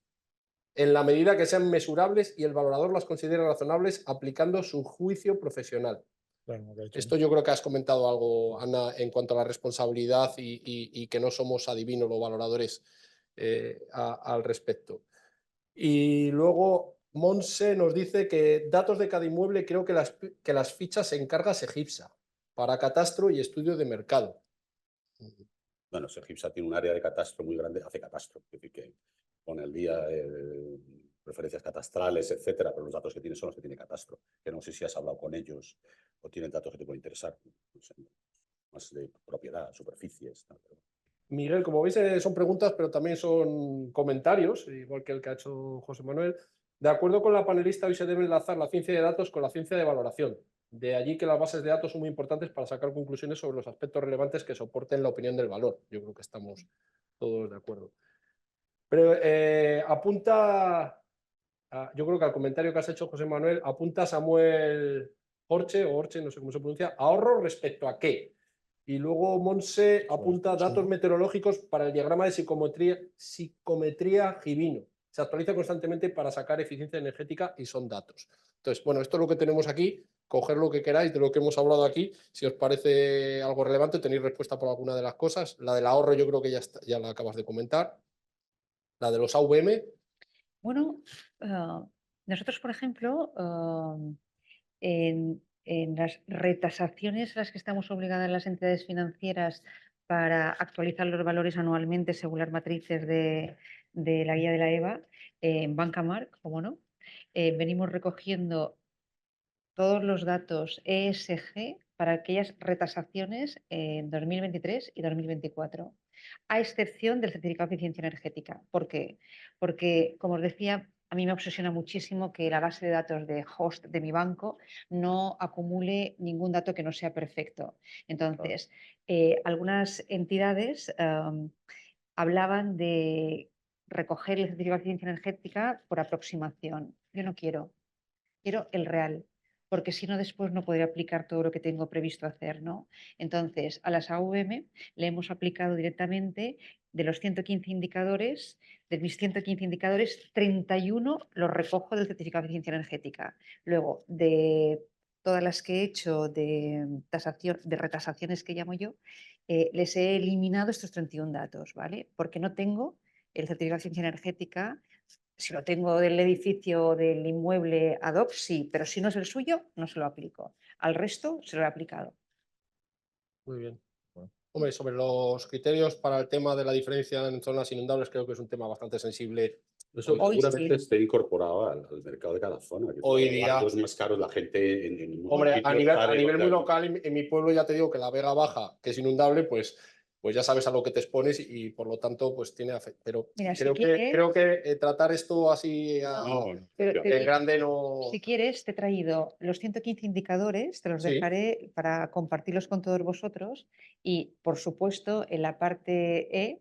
en la medida que sean mesurables y el valorador las considere razonables aplicando su juicio profesional. Claro, lo que ha dicho. Esto yo creo que has comentado algo, Ana, en cuanto a la responsabilidad y que no somos adivinos los valoradores al respecto. Y luego Monse nos dice que datos de cada inmueble, creo que las fichas se encarga Segipsa para catastro y estudio de mercado. Bueno, Segipsa tiene un área de catastro muy grande, hace catastro, es decir, que pone al día referencias catastrales, etcétera, pero los datos que tiene son los que tiene catastro, que no sé si has hablado con ellos o tienen datos que te pueden interesar, no sé, más de propiedad, superficies. Tal, pero... Miguel, como veis, son preguntas, pero también son comentarios, igual que el que ha hecho José Manuel. De acuerdo con la panelista, hoy se debe enlazar la ciencia de datos con la ciencia de valoración. De allí que las bases de datos son muy importantes para sacar conclusiones sobre los aspectos relevantes que soporten la opinión del valor. Yo creo que estamos todos de acuerdo. Pero yo creo que al comentario que has hecho, José Manuel, apunta Samuel Orche, o Orche, no sé cómo se pronuncia, ahorro respecto a qué. Y luego Monse apunta datos meteorológicos para el diagrama de psicometría Givino. Se actualiza constantemente para sacar eficiencia energética y son datos. Entonces, bueno, esto es lo que tenemos aquí. Coger lo que queráis de lo que hemos hablado aquí. Si os parece algo relevante, tenéis respuesta por alguna de las cosas. La del ahorro yo creo que ya la acabas de comentar. La de los AVM. Bueno, nosotros, por ejemplo, en las retasaciones a las que estamos obligadas las entidades financieras para actualizar los valores anualmente según las matrices de la guía de la EVA, en Bancamark, como no, venimos recogiendo todos los datos ESG para aquellas retasaciones en 2023 y 2024, a excepción del certificado de eficiencia energética. ¿Por qué? Porque, como os decía, a mí me obsesiona muchísimo que la base de datos de host de mi banco no acumule ningún dato que no sea perfecto. Entonces, algunas entidades hablaban de recoger el certificado de eficiencia energética por aproximación. Yo no quiero el real, porque si no después no podré aplicar todo lo que tengo previsto hacer, ¿no? Entonces, a las AVM le hemos aplicado directamente de los 115 indicadores, de mis 115 indicadores, 31 los recojo del certificado de eficiencia energética. Luego, de todas las que he hecho de tasación, de retasaciones que llamo yo, les he eliminado estos 31 datos, ¿vale? Porque no tengo el certificado de eficiencia energética. Si lo tengo del edificio, del inmueble ad hoc, sí, pero si no es el suyo, no se lo aplico. Al resto se lo he aplicado. Muy bien. Hombre, sobre los criterios para el tema de la diferencia en zonas inundables, creo que es un tema bastante sensible. Eso Hoy seguramente sí. esté incorporado al mercado de cada zona. Que Hoy los día- barrios más caros, la gente en muchos Hombre, a sitios nivel sabe lo muy que- local, en mi pueblo ya te digo que la Vega Baja, que es inundable, pues ya sabes a lo que te expones y por lo tanto pues tiene afecto. Pero Mira, si creo quieres, que tratar esto así No, no, pero ya. en grande no... si quieres, te he traído los 115 indicadores, te los Sí. dejaré para compartirlos con todos vosotros y, por supuesto, en la parte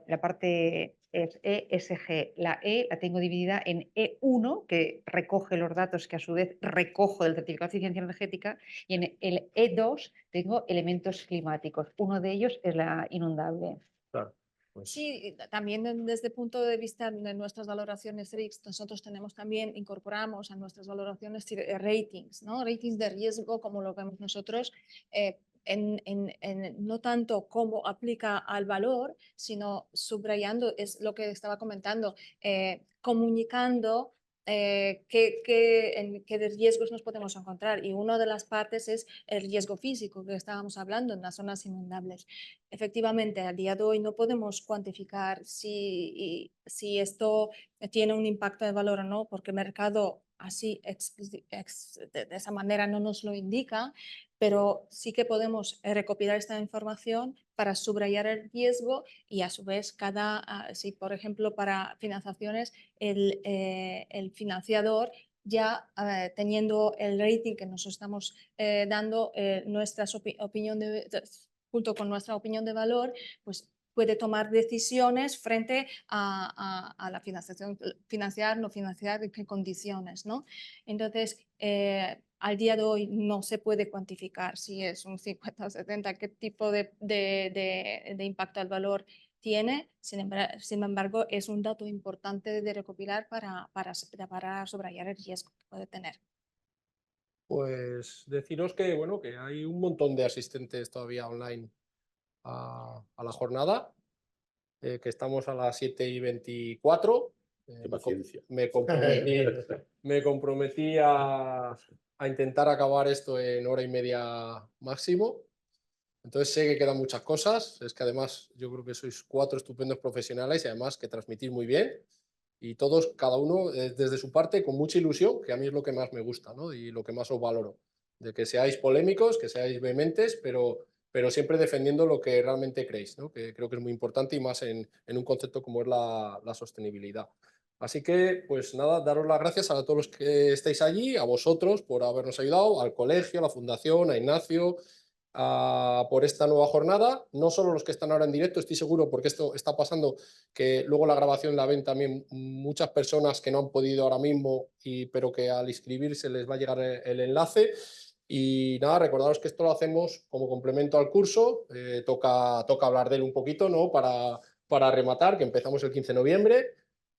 la parte es ESG. La E la tengo dividida en E1, que recoge los datos que a su vez recojo del certificado de eficiencia energética, y en el E2 tengo elementos climáticos. Uno de ellos es la inundable. Claro, pues, Sí, también desde el punto de vista de nuestras valoraciones RICS, nosotros tenemos también, incorporamos a nuestras valoraciones ratings, ¿no? Ratings de riesgo, como lo vemos nosotros, no tanto cómo aplica al valor, sino subrayando, es lo que estaba comentando, comunicando en qué de riesgos nos podemos encontrar. Y una de las partes es el riesgo físico que estábamos hablando en las zonas inundables. Efectivamente, al día de hoy no podemos cuantificar si esto tiene un impacto de valor o no, porque el mercado así de esa manera no nos lo indica, pero sí que podemos recopilar esta información para subrayar el riesgo y a su vez si por ejemplo para financiaciones el financiador ya teniendo el rating que nos estamos dando, nuestra opinión junto con nuestra opinión de valor, pues puede tomar decisiones frente a la financiación, financiar, no financiar, en qué condiciones, ¿no? Entonces, al día de hoy no se puede cuantificar si es un 50 o 70, qué tipo de impacto al valor tiene. Sin embargo, es un dato importante de recopilar para subrayar el riesgo que puede tener. Pues deciros que, bueno, que hay un montón de asistentes todavía online a la jornada, que estamos a las 7:24. Qué paciencia. Me comprometí a intentar acabar esto en hora y media máximo. Entonces sé que quedan muchas cosas. Es que además yo creo que sois 4 estupendos profesionales y además que transmitís muy bien. Y todos, cada uno desde su parte, con mucha ilusión, que a mí es lo que más me gusta, ¿no? Y lo que más os valoro. De que seáis polémicos, que seáis vehementes, pero siempre defendiendo lo que realmente creéis, ¿no? Que creo que es muy importante y más en un concepto como es la sostenibilidad. Así que, pues nada, daros las gracias a todos los que estáis allí, a vosotros por habernos ayudado, al colegio, a la fundación, a Ignacio, por esta nueva jornada. No solo los que están ahora en directo, estoy seguro, porque esto está pasando, que luego la grabación la ven también muchas personas que no han podido ahora mismo, pero que al inscribirse les va a llegar el enlace. Y nada, recordaros que esto lo hacemos como complemento al curso. Toca hablar de él un poquito, ¿no? Para rematar, que empezamos el 15 de noviembre,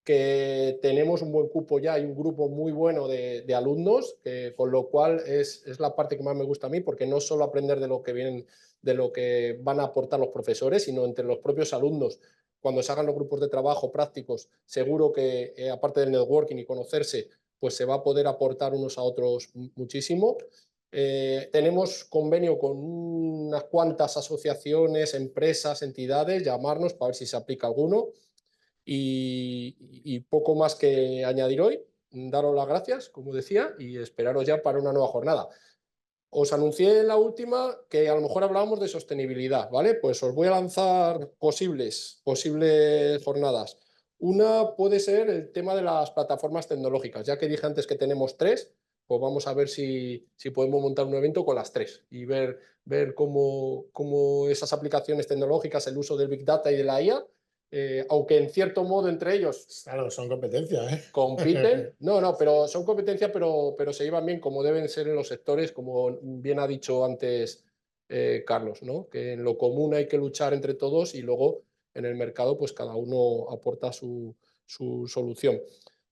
que tenemos un buen cupo ya y un grupo muy bueno de alumnos, con lo cual es la parte que más me gusta a mí, porque no solo aprender de lo que vienen, de lo que van a aportar los profesores, sino entre los propios alumnos. Cuando se hagan los grupos de trabajo prácticos, seguro que aparte del networking y conocerse, pues se va a poder aportar unos a otros muchísimo. Tenemos convenio con unas cuantas asociaciones, empresas, entidades, llamarnos para ver si se aplica alguno. Y poco más que añadir hoy. Daros las gracias, como decía, y esperaros ya para una nueva jornada. Os anuncié en la última que a lo mejor hablábamos de sostenibilidad, ¿vale? Pues os voy a lanzar posibles jornadas. Una puede ser el tema de las plataformas tecnológicas. Ya que dije antes que tenemos 3, pues vamos a ver si podemos montar un evento con las 3 y ver cómo esas aplicaciones tecnológicas, el uso del Big Data y de la IA, aunque en cierto modo entre ellos Claro, son competencia, ¿eh? compiten. No, pero son competencia, pero se llevan bien como deben ser en los sectores, como bien ha dicho antes Carlos, ¿no? Que en lo común hay que luchar entre todos y luego en el mercado pues cada uno aporta su solución.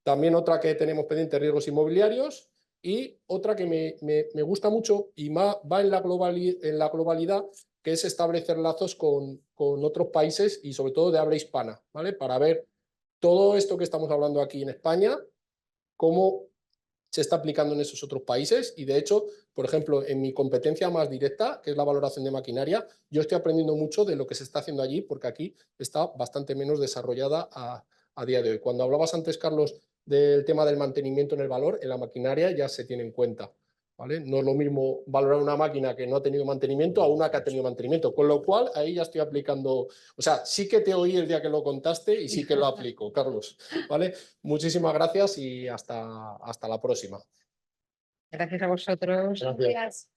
También otra que tenemos pendiente, riesgos inmobiliarios, y otra que me gusta mucho y va en la globalidad, que es establecer lazos con otros países y sobre todo de habla hispana, ¿vale? Para ver todo esto que estamos hablando aquí en España, cómo se está aplicando en esos otros países. Y de hecho, por ejemplo, en mi competencia más directa, que es la valoración de maquinaria, yo estoy aprendiendo mucho de lo que se está haciendo allí, porque aquí está bastante menos desarrollada a día de hoy. Cuando hablabas antes, Carlos, del tema del mantenimiento en el valor, en la maquinaria ya se tiene en cuenta, ¿vale? No es lo mismo valorar una máquina que no ha tenido mantenimiento a una que ha tenido mantenimiento, con lo cual ahí ya estoy aplicando, o sea, sí que te oí el día que lo contaste y sí que lo aplico, Carlos, ¿vale? Muchísimas gracias y hasta la próxima. Gracias a vosotros. Gracias.